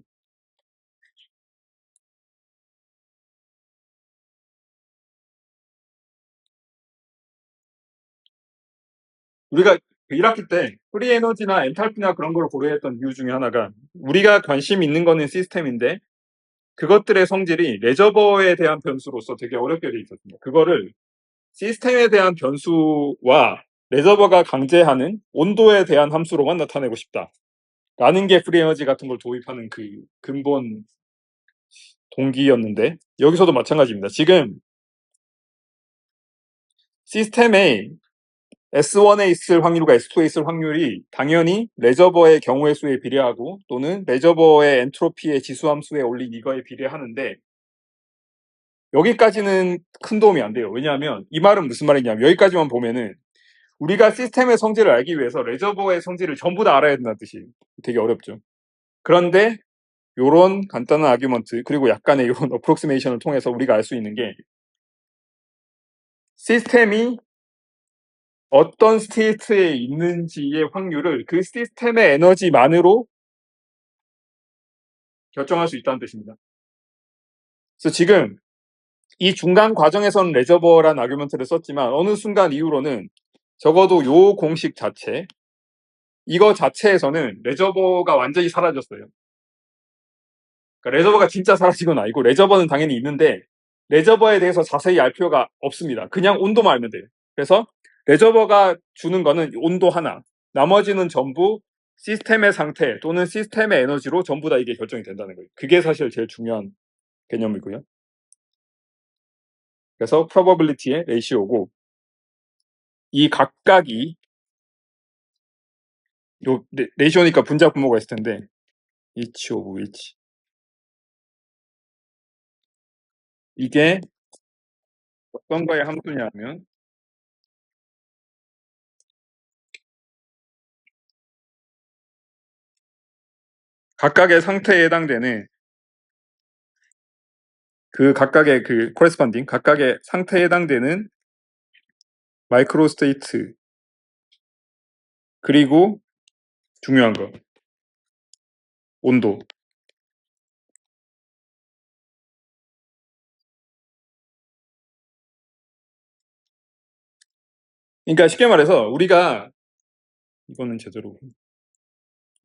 [SPEAKER 1] 우리가 1학기 때 프리 에너지나 엔탈피나 그런 걸 고려했던 이유 중에 하나가 우리가 관심 있는 거는 시스템인데 그것들의 성질이 레저버에 대한 변수로서 되게 어렵게 돼 있었습니다. 그거를 시스템에 대한 변수와 레저버가 강제하는 온도에 대한 함수로만 나타내고 싶다. 라는 게 프리 에너지 같은 걸 도입하는 그 근본 동기였는데 여기서도 마찬가지입니다. 지금 시스템에 S1에 있을 확률과 S2에 있을 확률이 당연히 레저버의 경우의 수에 비례하고 또는 레저버의 엔트로피의 지수함수에 올린 이거에 비례하는데 여기까지는 큰 도움이 안 돼요. 왜냐하면 이 말은 무슨 말이냐면 여기까지만 보면은 우리가 시스템의 성질을 알기 위해서 레저버의 성질을 전부 다 알아야 된다는 뜻이 되게 어렵죠. 그런데 요런 간단한 아규먼트 그리고 약간의 이런 어프록시메이션을 통해서 우리가 알 수 있는 게 시스템이 어떤 스테이트에 있는지의 확률을 그 시스템의 에너지만으로 결정할 수 있다는 뜻입니다. 그래서 지금 이 중간 과정에서는 레저버라는 아규먼트를 썼지만 어느 순간 이후로는 적어도 요 공식 자체 이거 자체에서는 레저버가 완전히 사라졌어요. 그러니까 레저버가 진짜 사라진 건 아니고 레저버는 당연히 있는데 레저버에 대해서 자세히 알 필요가 없습니다. 그냥 온도만 알면 돼요. 그래서 레저버가 주는 거는 온도 하나, 나머지는 전부 시스템의 상태 또는 시스템의 에너지로 전부 다 이게 결정이 된다는 거예요. 그게 사실 제일 중요한 개념이고요. 그래서 probability의 레이시오고 이 각각이 요 레이시오니까 분자 분모가 있을 텐데 each of which 이게 어떤 거의 함수냐면 각각의 상태에 해당되는 그 각각의 그 코레스펀딩 각각의 상태에 해당되는 마이크로 스테이트 그리고 중요한 거 온도. 그러니까 쉽게 말해서 우리가 이거는 제대로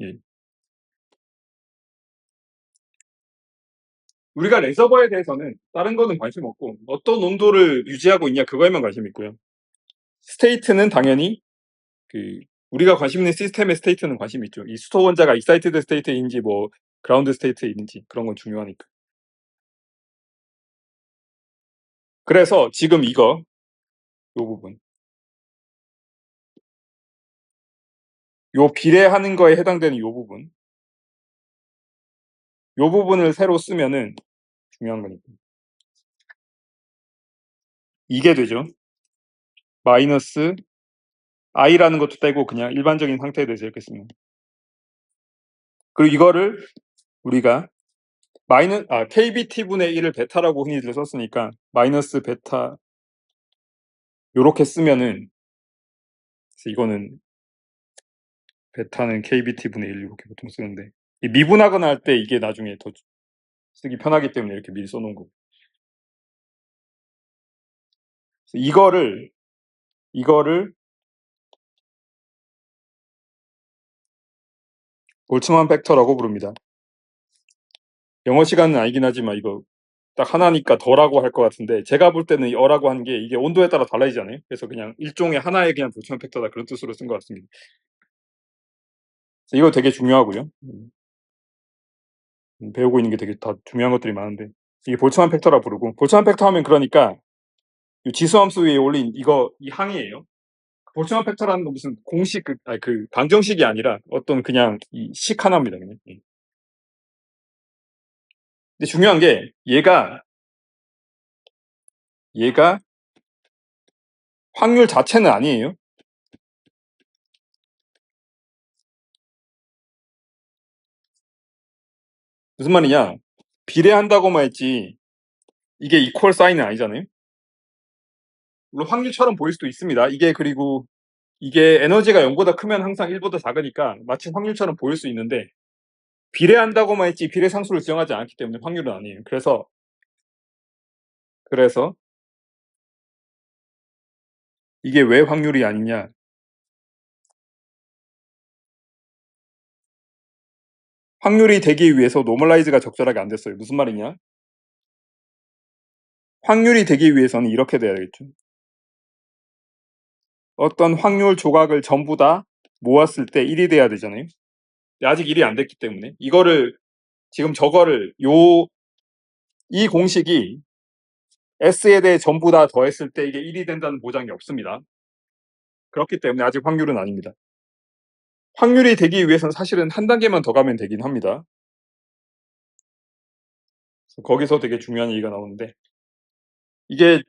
[SPEAKER 1] 예. 우리가 레저버에 대해서는 다른 거는 관심 없고 어떤 온도를 유지하고 있냐 그거에만 관심 있고요. 스테이트는 당연히 그 우리가 관심 있는 시스템의 스테이트는 관심 있죠. 이 스토어 원자가 익사이티드 스테이트인지 뭐 그라운드 스테이트에 있는지 그런 건 중요하니까. 그래서 지금 요 부분 요 비례하는 거에 해당되는 요 부분을 새로 쓰면은 중요한 거니까 이게 되죠. 마이너스 i라는 것도 떼고 그냥 일반적인 상태에 대해서 이렇게 쓰면 그리고 이거를 우리가 KBT분의 1을 베타라고 흔히들 썼으니까 마이너스 베타 요렇게 쓰면은 이거는 베타는 KBT분의 1 이렇게 보통 쓰는데 이 미분하거나 할 때 이게 나중에 더 쓰기 편하기 때문에 이렇게 미리 써놓은 거고 이거를 이거를 볼츠만 팩터라고 부릅니다. 영어 시간은 아니긴 하지만 이거 딱 하나니까 더라고 할 것 같은데 제가 볼 때는 이 어라고 한 게 이게 온도에 따라 달라지잖아요. 그래서 그냥 일종의 하나의 그냥 볼츠만 팩터다 그런 뜻으로 쓴 것 같습니다. 이거 되게 중요하고요. 배우고 있는 게 되게 다 중요한 것들이 많은데 이게 볼츠만 팩터라 부르고 볼츠만 팩터 하면 그러니까 이 지수함수 위에 올린 이거 이 항이에요. 볼츠만 팩터라는 건 무슨 공식 그 방정식이 아니라 어떤 그냥 이 식 하나입니다. 그냥. 근데 중요한 게 얘가 확률 자체는 아니에요. 무슨 말이냐? 비례한다고만 했지 이게 이퀄 사인은 아니잖아요. 물론 확률처럼 보일 수도 있습니다. 그리고 이게 에너지가 0보다 크면 항상 1보다 작으니까 마치 확률처럼 보일 수 있는데 비례한다고만 했지 비례 상수를 지정하지 않기 때문에 확률은 아니에요. 그래서 이게 왜 확률이 아니냐? 확률이 되기 위해서 노멀라이즈가 적절하게 안 됐어요. 무슨 말이냐? 확률이 되기 위해서는 이렇게 돼야겠죠. 어떤 확률 조각을 전부 다 모았을 때 1이 돼야 되잖아요. 아직 1이 안 됐기 때문에 지금 저거를 이 공식이 S에 대해 전부 다 더했을 때 이게 1이 된다는 보장이 없습니다. 그렇기 때문에 아직 확률은 아닙니다. 확률이 되기 위해서는 사실은 한 단계만 더 가면 되긴 합니다. 거기서 되게 중요한 얘기가 나오는데 이게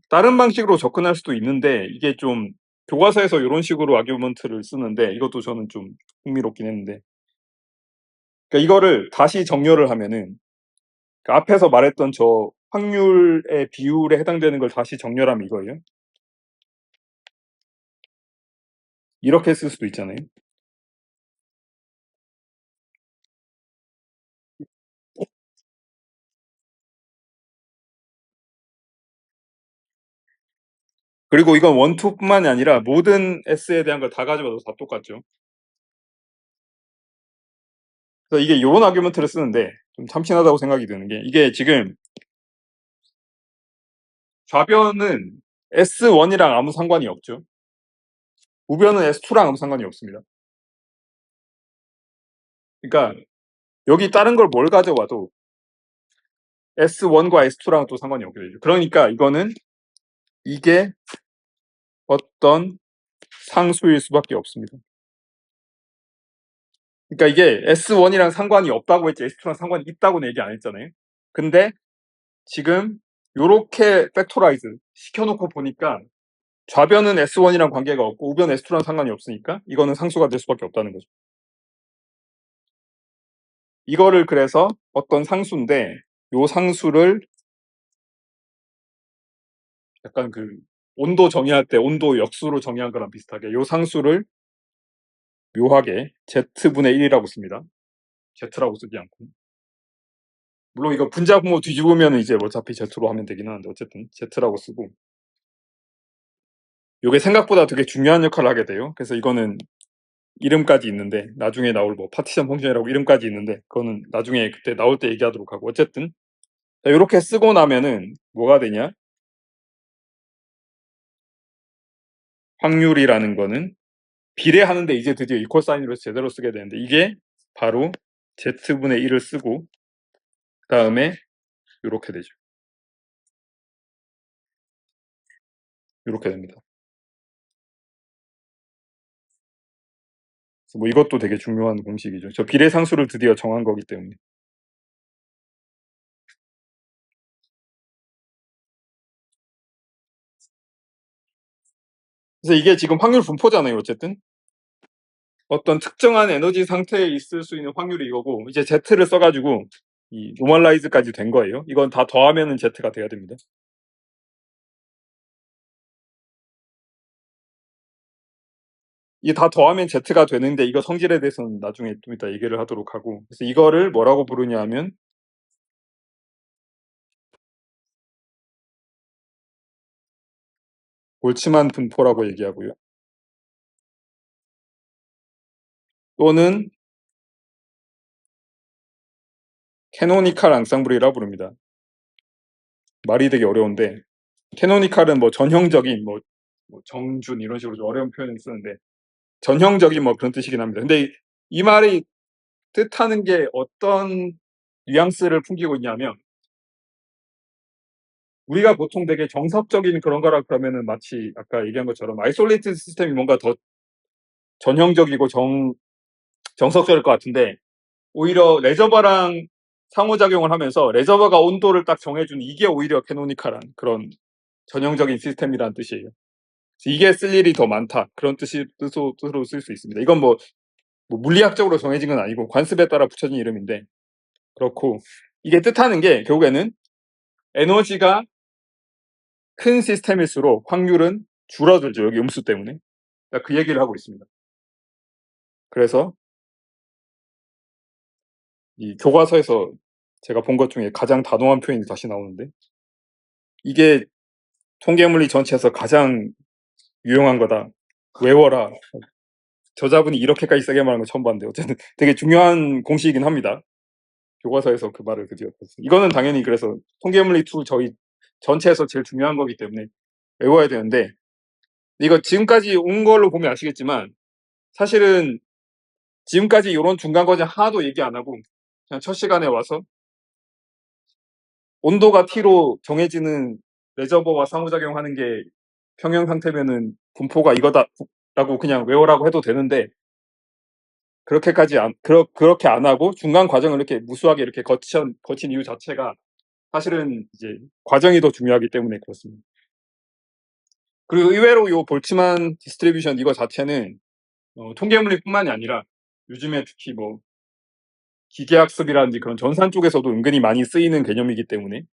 [SPEAKER 1] 다른 방식으로 접근할 수도 있는데 이게 좀 교과서에서 이런 식으로 아규먼트를 쓰는데 이것도 저는 좀 흥미롭긴 했는데 그러니까 이거를 다시 정렬을 하면은 그 앞에서 말했던 저 확률의 비율에 해당되는 걸 다시 정렬하면 이거예요. 이렇게 쓸 수도 있잖아요. 그리고 이건 원투뿐만이 아니라 모든 S에 대한 걸 다 가져봐도 다 똑같죠. 그래서 이게 이런 아규먼트를 쓰는데 좀 참신하다고 생각이 드는 게 이게 지금 좌변은 S1이랑 아무 상관이 없죠. 우변은 S2랑 아무 상관이 없습니다. 그러니까 여기 다른 걸 뭘 가져와도 S1과 S2랑 또 상관이 없게 되죠. 그러니까 이거는 이게 어떤 상수일 수밖에 없습니다. 그러니까 이게 S1이랑 상관이 없다고 했지 S2랑 상관이 있다고는 얘기 안 했잖아요. 근데 지금 요렇게 팩토라이즈 시켜놓고 보니까 좌변은 S1이랑 관계가 없고 우변 S2랑 상관이 없으니까 이거는 상수가 될 수밖에 없다는 거죠. 이거를 그래서 어떤 상수인데 요 상수를 약간 그 온도 정의할 때 온도 역수로 정의한 거랑 비슷하게 요 상수를 묘하게 Z분의 1이라고 씁니다. Z라고 쓰지 않고. 물론 이거 분자 분모 뒤집으면 이제 어차피 Z로 하면 되긴 하는데 어쨌든 Z라고 쓰고 요게 생각보다 되게 중요한 역할을 하게 돼요. 그래서 이거는 이름까지 있는데 나중에 나올 뭐 파티션 펑션이라고 이름까지 있는데 그거는 나중에 그때 나올 때 얘기하도록 하고 어쨌든 이렇게 쓰고 나면은 뭐가 되냐? 확률이라는 거는 비례하는데 이제 드디어 이퀄 사인으로 제대로 쓰게 되는데 이게 바로 Z분의 1을 쓰고 그 다음에 이렇게 되죠. 이렇게 됩니다. 뭐 이것도 되게 중요한 공식이죠. 저 비례상수를 드디어 정한 거기 때문에. 그래서 이게 지금 확률 분포잖아요. 어쨌든 어떤 특정한 에너지 상태에 있을 수 있는 확률이 이거고 이제 Z를 써가지고 이 노멀라이즈까지 된 거예요. 이건 다 더하면은 Z가 돼야 됩니다. 이게 다 더하면 Z가 되는데 이거 성질에 대해서는 나중에 좀 이따 얘기를 하도록 하고 그래서 이거를 뭐라고 부르냐 하면 볼츠만 분포라고 얘기하고요. 또는 캐노니컬 앙상블이라고 부릅니다. 말이 되게 어려운데 캐노니컬은 뭐 전형적인 뭐 정준 이런 식으로 좀 어려운 표현을 쓰는데 전형적인 뭐 그런 뜻이긴 합니다. 근데 이 말이 뜻하는 게 어떤 뉘앙스를 풍기고 있냐면 우리가 보통 되게 정석적인 그런 거라 그러면은 마치 아까 얘기한 것처럼 아이솔레이티드 시스템이 뭔가 더 전형적이고 정석적일 것 같은데 오히려 레저버랑 상호작용을 하면서 레저버가 온도를 딱 정해주는 이게 오히려 캐노니컬한 그런 전형적인 시스템이라는 뜻이에요. 이게 쓸 일이 더 많다. 그런 뜻으로 쓸 수 있습니다. 이건 뭐 물리학적으로 정해진 건 아니고 관습에 따라 붙여진 이름인데 그렇고 이게 뜻하는 게 결국에는 에너지가 큰 시스템일수록 확률은 줄어들죠. 여기 음수 때문에. 그러니까 그 얘기를 하고 있습니다. 그래서 이 교과서에서 제가 본 것 중에 가장 단호한 표현이 다시 나오는데 이게 통계물리 전체에서 가장 유용한 거다. 외워라. 저자분이 이렇게까지 세게 말하는 거 처음 봤는데 어쨌든 되게 중요한 공식이긴 합니다. 교과서에서 그 말을 드디어 봤어요. 이거는 당연히 그래서 통계물리 2 저희 전체에서 제일 중요한 거기 때문에 외워야 되는데 이거 지금까지 온 걸로 보면 아시겠지만 사실은 지금까지 이런 중간 과정 하나도 얘기 안 하고 그냥 첫 시간에 와서 온도가 T로 정해지는 레저버와 상호작용하는 게 평형 상태면은 분포가 이거다라고 그냥 외우라고 해도 되는데 그렇게 안 하고 중간 과정을 이렇게 무수하게 이렇게 거친 이유 자체가 사실은 이제 과정이 더 중요하기 때문에 그렇습니다. 그리고 의외로 요 볼츠만 디스트리뷰션 이거 자체는 통계물리뿐만이 아니라 요즘에 특히 뭐 기계학습이라든지 그런 전산 쪽에서도 은근히 많이 쓰이는 개념이기 때문에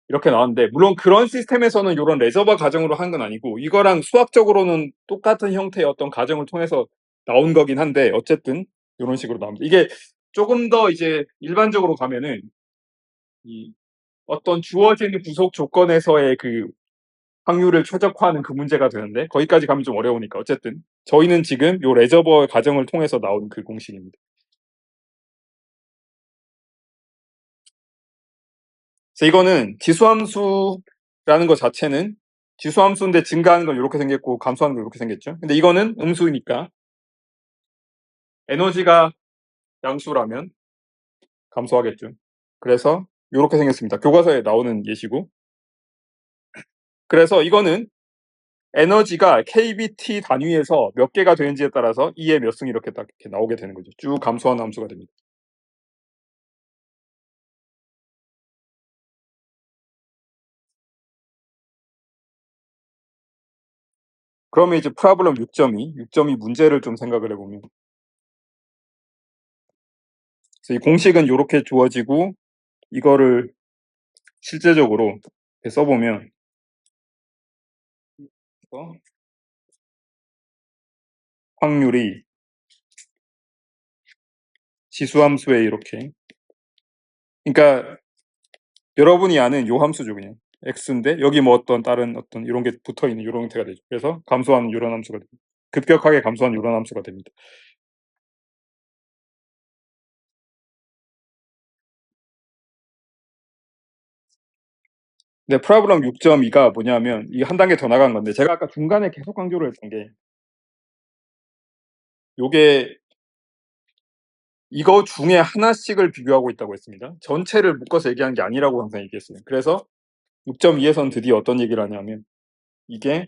[SPEAKER 1] 이렇게 나왔는데 물론 그런 시스템에서는 이런 레저버 가정으로 한 건 아니고 이거랑 수학적으로는 똑같은 형태의 어떤 가정을 통해서 나온 거긴 한데 어쨌든 이런 식으로 나옵니다. 이게 조금 더 이제 일반적으로 가면은 이 어떤 주어진 부속 조건에서의 그 확률을 최적화하는 그 문제가 되는데 거기까지 가면 좀 어려우니까 어쨌든 저희는 지금 요 레저버 가정을 통해서 나온 그 공식입니다. 그래서 이거는 지수함수라는 것 자체는 지수함수인데 증가하는 건 이렇게 생겼고 감소하는 건 이렇게 생겼죠. 근데 이거는 음수니까 에너지가 양수라면 감소하겠죠. 그래서 이렇게 생겼습니다. 교과서에 나오는 예시고. 그래서 이거는 에너지가 kBT 단위에서 몇 개가 되는지에 따라서 2의 몇 승 이렇게 딱 이렇게 나오게 되는 거죠. 쭉 감소하는 함수가 됩니다. 그러면 이제 프라블럼 6.2 문제를 좀 생각을 해보면 그래서 이 공식은 이렇게 주어지고 이거를 실제적으로 이렇게 써보면 확률이 지수함수에 이렇게 그러니까 여러분이 아는 요 함수죠 그냥 x인데 여기 뭐 어떤 다른 어떤 이런 게 붙어있는 이런 형태가 되죠. 그래서 감소하는 이런 함수가 됩니다. 급격하게 감소하는 이런 함수가 됩니다. 근데 프라블럼 6.2가 뭐냐면 이 한 단계 더 나간 건데 제가 아까 중간에 계속 강조를 했던 게 요게 이거 중에 하나씩을 비교하고 있다고 했습니다. 전체를 묶어서 얘기하는 게 아니라고 항상 얘기했어요. 그래서 6.2에서는 드디어 어떤 얘기를 하냐면 이게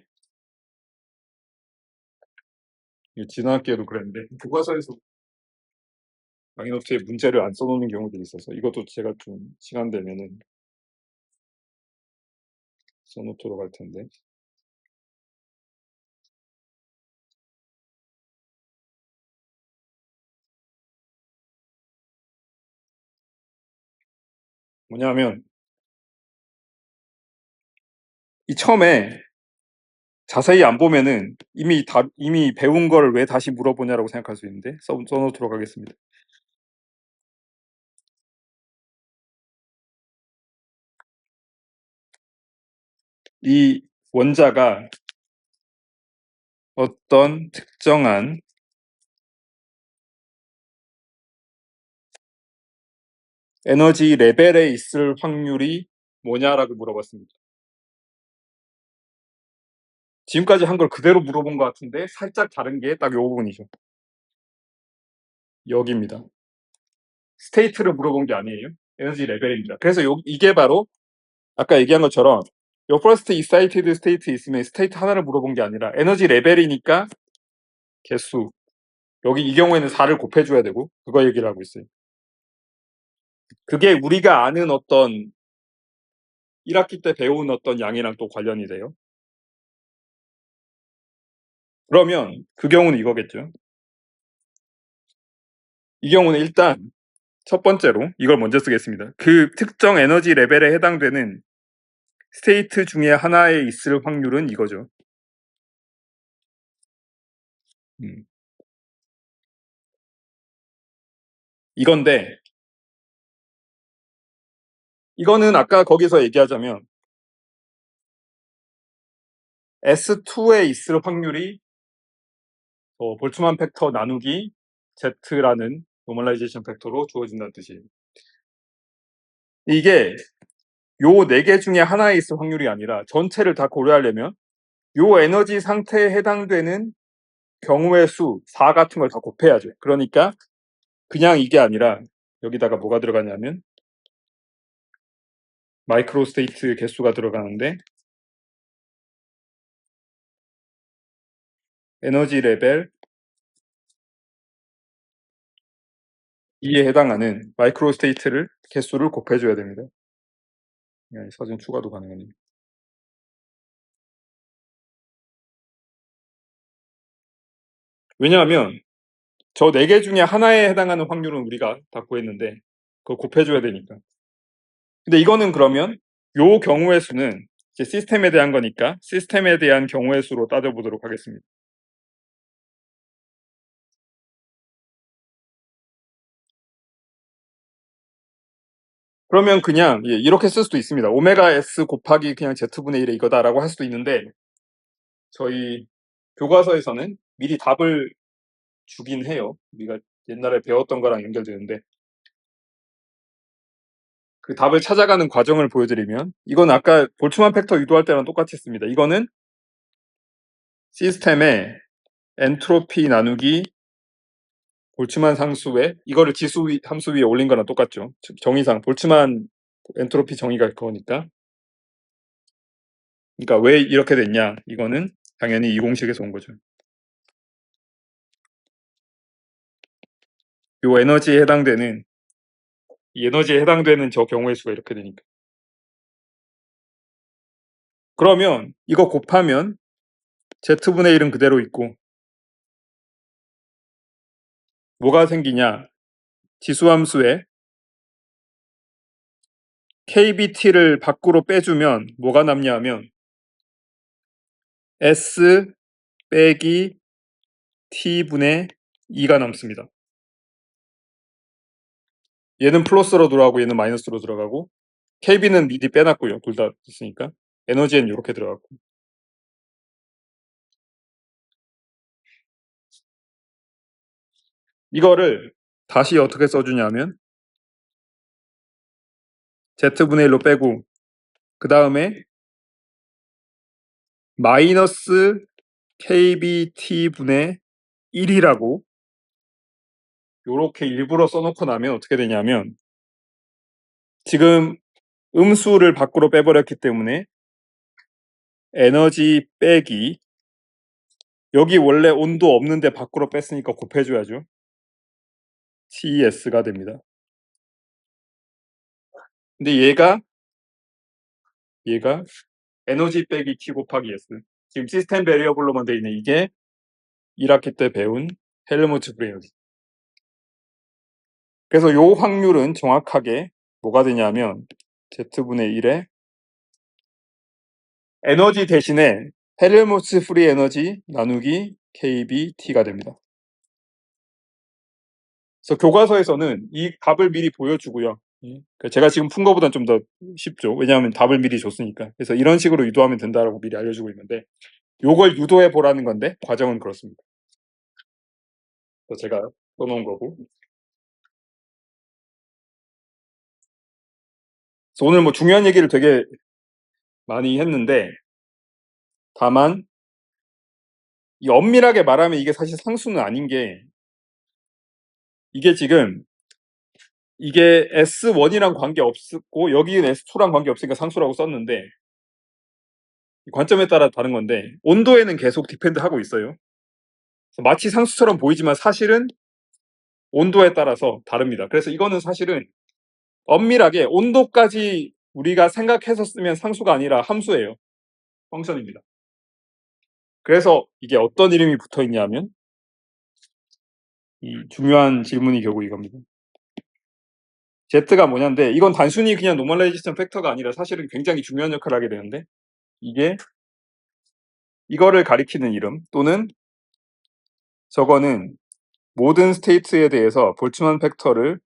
[SPEAKER 1] 지난학기에도 그랬는데 교과서에서 강의노트에 문제를 안 써놓는 경우들이 있어서 이것도 제가 좀 시간 되면은 써놓도록 할 텐데 뭐냐면 이 처음에 자세히 안 보면은 이미 배운 걸 왜 다시 물어보냐라고 생각할 수 있는데 써놓도록 하겠습니다. 이 원자가 어떤 특정한 에너지 레벨에 있을 확률이 뭐냐라고 물어봤습니다. 지금까지 한 걸 그대로 물어본 것 같은데 살짝 다른 게 딱 요 부분이죠. 여기입니다. 스테이트를 물어본 게 아니에요. 에너지 레벨입니다. 그래서 이게 바로 아까 얘기한 것처럼 요 first excited state 있으면 스테이트 하나를 물어본 게 아니라 에너지 레벨이니까 개수. 여기 이 경우에는 4를 곱해줘야 되고 그거 얘기를 하고 있어요. 그게 우리가 아는 어떤 1학기 때 배운 어떤 양이랑 또 관련이 돼요. 그러면 그 경우는 이거겠죠. 이 경우는 일단 첫 번째로 이걸 먼저 쓰겠습니다. 그 특정 에너지 레벨에 해당되는 스테이트 중에 하나에 있을 확률은 이거죠. 이건데 이거는 아까 거기서 얘기하자면 S2에 있을 확률이 볼츠만 팩터 나누기 Z라는 노멀라이제이션 팩터로 주어진다는 뜻이에요. 이게 요 4개 중에 하나에 있을 확률이 아니라 전체를 다 고려하려면 요 에너지 상태에 해당되는 경우의 수 4 같은 걸 다 곱해야죠. 그러니까 그냥 이게 아니라 여기다가 뭐가 들어가냐면 마이크로 스테이트 개수가 들어가는데 에너지 레벨 2에 해당하는 마이크로 스테이트를 개수를 곱해줘야 됩니다. 사진 추가도 가능하네요. 왜냐하면 저 4개 중에 하나에 해당하는 확률은 우리가 다 구했는데 그거 곱해줘야 되니까. 근데 이거는 그러면 요 경우의 수는 이제 시스템에 대한 거니까 시스템에 대한 경우의 수로 따져보도록 하겠습니다. 그러면 그냥 이렇게 쓸 수도 있습니다. 오메가 S 곱하기 그냥 Z분의 1의 이거다라고 할 수도 있는데 저희 교과서에서는 미리 답을 주긴 해요. 우리가 옛날에 배웠던 거랑 연결되는데 그 답을 찾아가는 과정을 보여드리면 이건 아까 볼츠만 팩터 유도할 때랑 똑같이 씁니다. 이거는 시스템의 엔트로피 나누기 볼츠만 상수에 이거를 지수 함수 위에 올린 거랑 똑같죠. 정의상 볼츠만 엔트로피 정의가 그거니까. 그러니까 왜 이렇게 됐냐? 이거는 당연히 이 공식에서 온 거죠. 요 에너지에 해당되는 이 에너지에 해당되는 저 경우의 수가 이렇게 되니까. 그러면 이거 곱하면 Z분의 1은 그대로 있고 뭐가 생기냐? 지수함수에 KBT를 밖으로 빼주면 뭐가 남냐 하면 S 빼기 T분의 2가 남습니다. 얘는 플러스로 들어가고 얘는 마이너스로 들어가고 KB는 미리 빼놨고요. 둘 다 있으니까 에너지는 이렇게 들어가고 이거를 다시 어떻게 써주냐면 Z분의 1로 빼고 그 다음에 마이너스 KBT분의 1이라고 요렇게 일부러 써놓고 나면 어떻게 되냐면 지금 음수를 밖으로 빼버렸기 때문에 에너지 빼기 여기 원래 온도 없는데 밖으로 뺐으니까 곱해줘야죠. TS가 됩니다. 근데 얘가 에너지 빼기 T 곱하기 S 지금 시스템 베리어블로만 돼 있는 이게 1학기 때 배운 헬무트 브레이너지. 그래서 요 확률은 정확하게 뭐가 되냐면 Z분의 1에 에너지 대신에 헬무트 프리 에너지 나누기 KBT가 됩니다. 그래서 교과서에서는 이 값을 미리 보여주고요. 예. 그 제가 지금 푼 거보단 좀 더 쉽죠. 왜냐하면 답을 미리 줬으니까. 그래서 이런 식으로 유도하면 된다라고 미리 알려주고 있는데 요걸 유도해 보라는 건데 과정은 그렇습니다. 그래서 제가 써 놓은 거고. 그래서 오늘 뭐 중요한 얘기를 되게 많이 했는데 다만 이 엄밀하게 말하면 이게 사실 상수는 아닌 게 이게 지금 이게 S1이랑 관계없고 여기는 S2랑 관계없으니까 상수라고 썼는데 관점에 따라 다른 건데 온도에는 계속 디펜드하고 있어요. 마치 상수처럼 보이지만 사실은 온도에 따라서 다릅니다. 그래서 이거는 사실은 엄밀하게 온도까지 우리가 생각해서 쓰면 상수가 아니라 함수예요. 펑션입니다. 그래서 이게 어떤 이름이 붙어 있냐면 이 중요한 질문이 결국 이겁니다. Z가 뭐냐인데 이건 단순히 그냥 노멀라이제이션 팩터가 아니라 사실은 굉장히 중요한 역할을 하게 되는데 이게 이거를 가리키는 이름 또는 저거는 모든 스테이트에 대해서 볼츠만 팩터를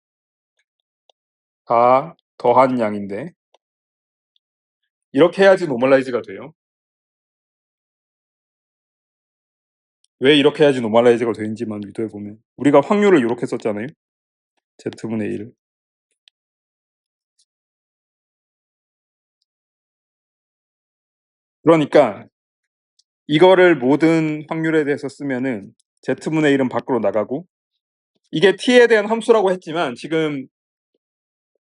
[SPEAKER 1] 다 더한 양인데 이렇게 해야지 노멀라이즈가 돼요. 왜 이렇게 해야지 노멀라이즈가 되는지만 유도해 보면 우리가 확률을 이렇게 썼잖아요. Z분의 1. 그러니까 이거를 모든 확률에 대해서 쓰면은 Z분의 1은 밖으로 나가고 이게 T에 대한 함수라고 했지만 지금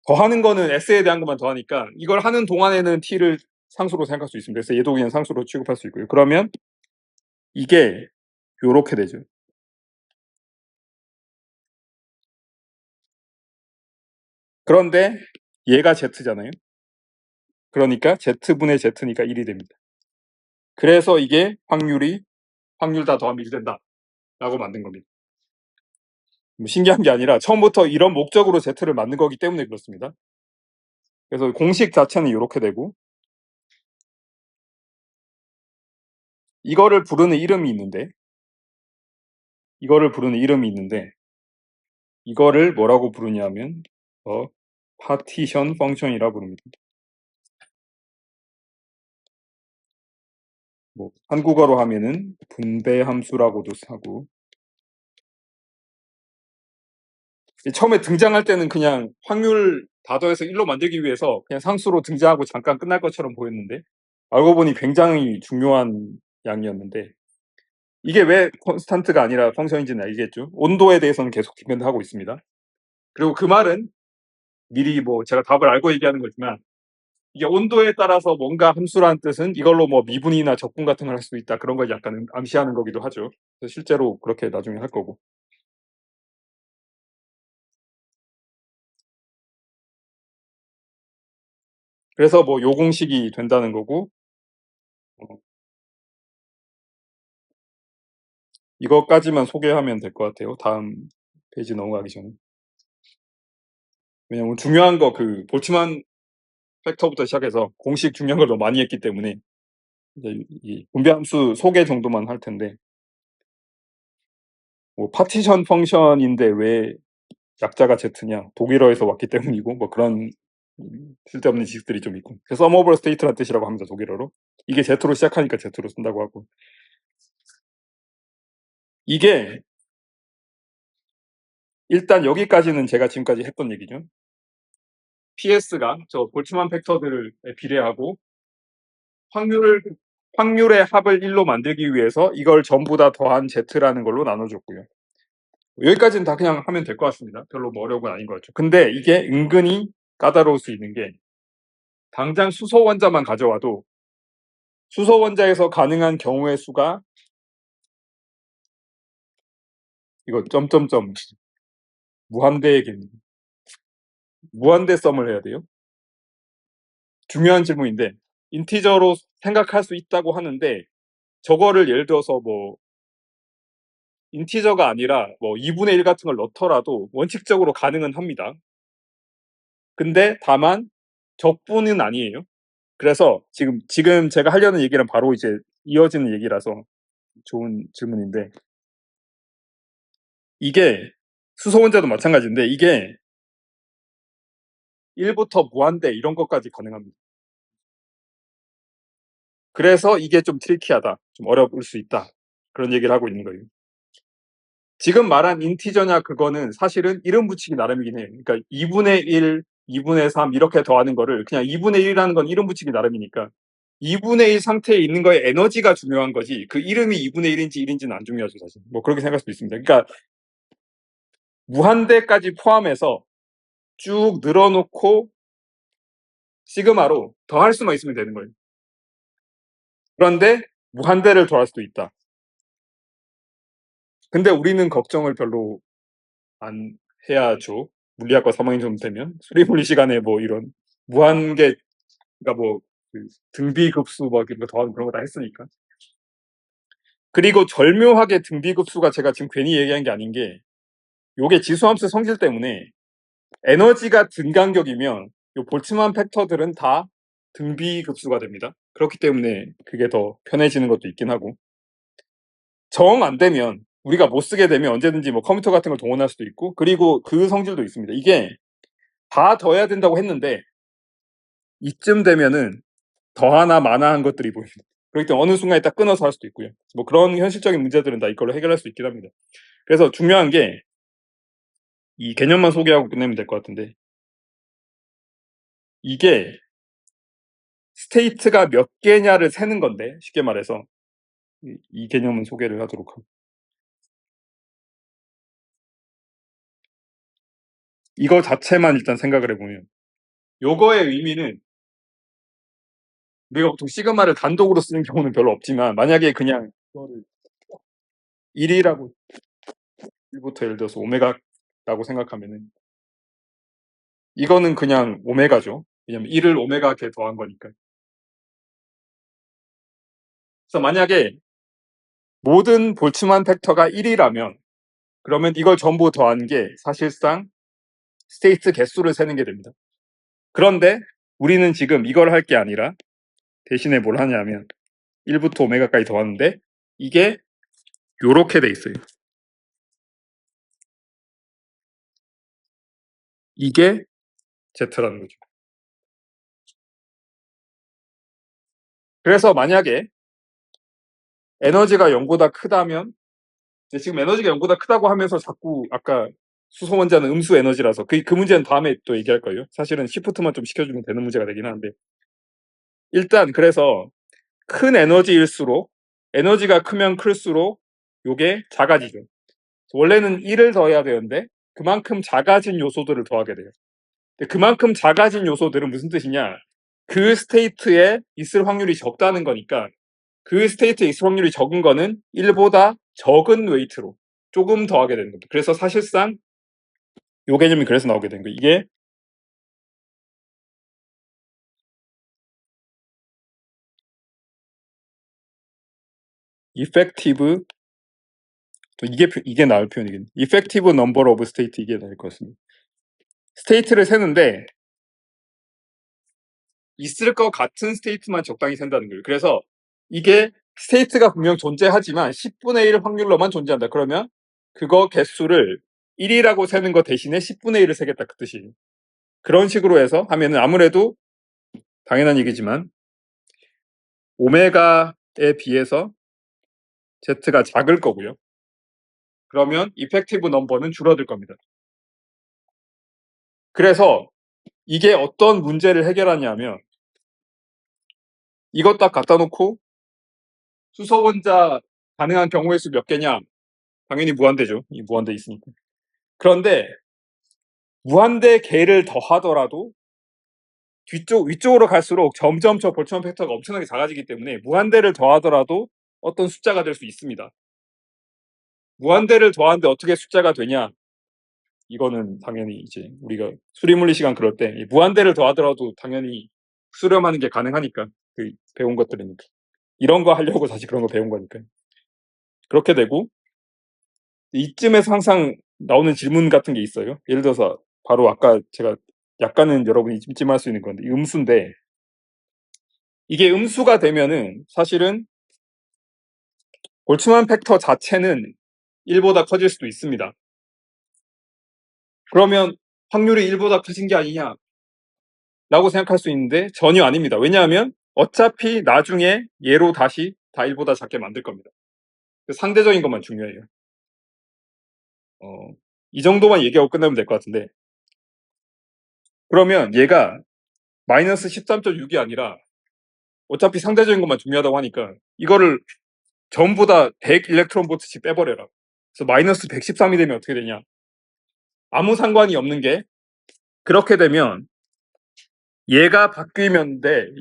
[SPEAKER 1] 더하는 거는 S에 대한 것만 더하니까 이걸 하는 동안에는 T를 상수로 생각할 수 있습니다. 그래서 얘도 그냥 상수로 취급할 수 있고요. 그러면 이게 요렇게 되죠. 그런데 얘가 Z잖아요. 그러니까 Z분의 Z니까 1이 됩니다. 그래서 이게 확률 다 더하면 1 된다 라고 만든 겁니다. 뭐 신기한 게 아니라 처음부터 이런 목적으로 Z를 만든 거기 때문에 그렇습니다. 그래서 공식 자체는 이렇게 되고 이거를 부르는 이름이 있는데 이거를 뭐라고 부르냐면 파티션 펑션이라 부릅니다. 뭐 한국어로 하면은 분배 함수라고도 하고 처음에 등장할 때는 그냥 확률 다 더해서 1로 만들기 위해서 그냥 상수로 등장하고 잠깐 끝날 것처럼 보였는데 알고 보니 굉장히 중요한 양이었는데 이게 왜 콘스탄트가 아니라 펑션인지는 알겠죠. 온도에 대해서는 계속 디펜드하고 있습니다. 그리고 그 말은 미리 뭐 제가 답을 알고 얘기하는 거지만 이게 온도에 따라서 뭔가 함수라는 뜻은 이걸로 뭐 미분이나 적분 같은 걸 할 수 있다 그런 걸 약간 암시하는 거기도 하죠. 그래서 실제로 그렇게 나중에 할 거고. 그래서 뭐 요 공식이 된다는 거고 어, 이것까지만 소개하면 될 것 같아요. 다음 페이지 넘어가기 전에. 왜냐면 중요한 거 그 볼츠만 팩터부터 시작해서 공식 중요한 걸 너무 많이 했기 때문에 이제 이 분배함수 소개 정도만 할 텐데 뭐 파티션 펑션인데 왜 약자가 Z냐 독일어에서 왔기 때문이고 뭐 그런 쓸데없는 지식들이 좀 있고 서머블 스테이트란 뜻이라고 합니다. 독일어로 이게 Z로 시작하니까 Z로 쓴다고 하고 이게 일단 여기까지는 제가 지금까지 했던 얘기죠. PS가 저 볼츠만 팩터들에 비례하고 확률의 합을 1로 만들기 위해서 이걸 전부 다 더한 Z라는 걸로 나눠줬고요. 여기까지는 다 그냥 하면 될 것 같습니다. 별로 뭐 어려운 건 아닌 것 같죠. 근데 이게 은근히 까다로울 수 있는 게 당장 수소 원자만 가져와도 수소 원자에서 가능한 경우의 수가 이거 점점점 무한대의 개념. 무한대 썸을 해야 돼요. 중요한 질문인데 인티저로 생각할 수 있다고 하는데 저거를 예를 들어서 뭐 인티저가 아니라 뭐 2분의 1 같은 걸 넣더라도 원칙적으로 가능은 합니다. 근데 다만 적분은 아니에요. 그래서 지금 제가 하려는 얘기는 바로 이제 이어지는 얘기라서 좋은 질문인데 이게 수소 원자도 마찬가지인데 이게 1부터 무한대 이런 것까지 가능합니다. 그래서 이게 좀 트리키하다, 좀 어려울 수 있다, 그런 얘기를 하고 있는 거예요. 지금 말한 인티저냐 그거는 사실은 이름 붙이기 나름이긴 해요. 그러니까 2분의 1, 2분의 3 이렇게 더하는 거를 그냥 2분의 1이라는 건 이름 붙이기 나름이니까 2분의 1 상태에 있는 거에 에너지가 중요한 거지 그 이름이 2분의 1인지 1인지는 안 중요하죠, 사실. 뭐 그렇게 생각할 수도 있습니다. 그러니까 무한대까지 포함해서 쭉 늘어놓고 시그마로 더할 수만 있으면 되는 거예요. 그런데 무한대를 더할 수도 있다. 근데 우리는 걱정을 별로 안 해야죠. 물리학과 3학년 정도 되면 수리물리 시간에 뭐 이런 무한계, 그러니까 뭐 그 등비급수 뭐 이런 거 더하고 그런 거 다 했으니까. 그리고 절묘하게 등비급수가 제가 지금 괜히 얘기한 게 아닌 게 요게 지수함수 성질 때문에 에너지가 등간격이면 요 볼츠만 팩터들은 다 등비급수가 됩니다. 그렇기 때문에 그게 더 편해지는 것도 있긴 하고, 정 안 되면 우리가 못 쓰게 되면 언제든지 뭐 컴퓨터 같은 걸 동원할 수도 있고, 그리고 그 성질도 있습니다. 이게 다 더해야 된다고 했는데 이쯤 되면은 더하나 마나한 것들이 보입니다. 그렇기 때문에 어느 순간에 딱 끊어서 할 수도 있고요. 뭐 그런 현실적인 문제들은 다 이걸로 해결할 수 있긴 합니다. 그래서 중요한 게 이 개념만 소개하고 끝내면 될 것 같은데, 이게 스테이트가 몇 개냐를 세는 건데, 쉽게 말해서 이 개념은 소개를 하도록 하고, 이거 자체만 일단 생각을 해보면 요거의 의미는 우리가 보통 시그마를 단독으로 쓰는 경우는 별로 없지만, 만약에 그냥 이거를 1이라고 1부터 예를 들어서 오메가라고 생각하면은 이거는 그냥 오메가죠. 왜냐면 1을 오메가 이렇게 더한 거니까. 그래서 만약에 모든 볼츠만 팩터가 1이라면 그러면 이걸 전부 더한 게 사실상 스테이트 개수를 세는 게 됩니다. 그런데 우리는 지금 이걸 할 게 아니라 대신에 뭘 하냐면 1부터 오메가까지 더하는데 이게 요렇게 돼 있어요. 이게 Z라는 거죠. 그래서 만약에 에너지가 0보다 크다면, 지금 에너지가 0보다 크다고 하면서 자꾸 아까 수소 원자는 음수 에너지라서 그 문제는 다음에 또 얘기할 거예요. 사실은 시프트만 좀 시켜주면 되는 문제가 되긴 하는데, 일단 그래서 큰 에너지일수록 에너지가 크면 클수록 요게 작아지죠. 원래는 1을 더해야 되는데 그만큼 작아진 요소들을 더하게 돼요. 그만큼 작아진 요소들은 무슨 뜻이냐? 그 스테이트에 있을 확률이 적다는 거니까 그 스테이트에 있을 확률이 적은 거는 1보다 적은 웨이트로 조금 더하게 되는 겁니다. 그래서 사실상 요 개념이 그래서 나오게 된 거예요. 이게 effective, 또 이게 나을 표현이겠네. effective number of state, 이게 나을 것 같습니다. 스테이트를 세는데 있을 것 같은 스테이트만 적당히 센다는 거예요. 그래서 이게 스테이트가 분명 존재하지만 10분의 1 확률로만 존재한다. 그러면 그거 개수를 1이라고 세는 거 대신에 10분의 1을 세겠다, 그 뜻이에요. 그런 식으로 해서 하면은 아무래도 당연한 얘기지만 오메가에 비해서 Z가 작을 거고요. 그러면 이펙티브 넘버는 줄어들 겁니다. 그래서 이게 어떤 문제를 해결하냐면 이것 딱 갖다 놓고 수소 원자 가능한 경우의 수 몇 개냐? 당연히 무한대죠. 이 무한대 있으니까. 그런데 무한대 개를 더하더라도 위쪽으로 갈수록 점점 저 볼츠만 팩터가 엄청나게 작아지기 때문에 무한대를 더하더라도 어떤 숫자가 될 수 있습니다. 무한대를 더하는데 어떻게 숫자가 되냐? 이거는 당연히 이제 우리가 수리물리 시간 그럴 때 무한대를 더하더라도 당연히 수렴하는 게 가능하니까, 그 배운 것들이니까. 이런 거 하려고 사실 그런 거 배운 거니까. 그렇게 되고 이쯤에서 항상 나오는 질문 같은 게 있어요. 예를 들어서 바로 아까 제가 약간은 여러분이 찜찜할 수 있는 건데 음수인데, 이게 음수가 되면은 사실은 볼츠만 팩터 자체는 1보다 커질 수도 있습니다. 그러면 확률이 1보다 커진 게 아니냐? 라고 생각할 수 있는데 전혀 아닙니다. 왜냐하면 어차피 나중에 얘로 다시 다 1보다 작게 만들 겁니다. 그 상대적인 것만 중요해요. 이 정도만 얘기하고 끝내면 될 것 같은데, 그러면 얘가 마이너스 13.6이 아니라 어차피 상대적인 것만 중요하다고 하니까 이거를 전부 다 100 일렉트론 볼트씩 빼버려라. 그래서 마이너스 113이 되면 어떻게 되냐? 아무 상관이 없는 게, 그렇게 되면 얘가 바뀌는데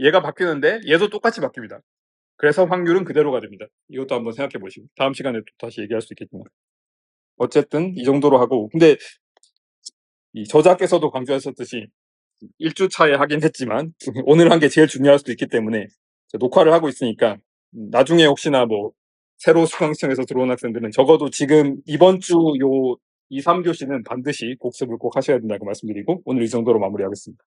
[SPEAKER 1] 얘도 똑같이 바뀝니다. 그래서 확률은 그대로가 됩니다. 이것도 한번 생각해 보시고 다음 시간에 또 다시 얘기할 수 있겠지만, 어쨌든 이 정도로 하고, 근데 이 저자께서도 강조하셨듯이 1주차에 하긴 했지만 오늘 한 게 제일 중요할 수도 있기 때문에 녹화를 하고 있으니까, 나중에 혹시나 뭐 새로 수강생에서 들어온 학생들은 적어도 지금 이번 주 요 2, 3교시는 반드시 복습을 꼭 하셔야 된다고 말씀드리고, 오늘 이 정도로 마무리하겠습니다.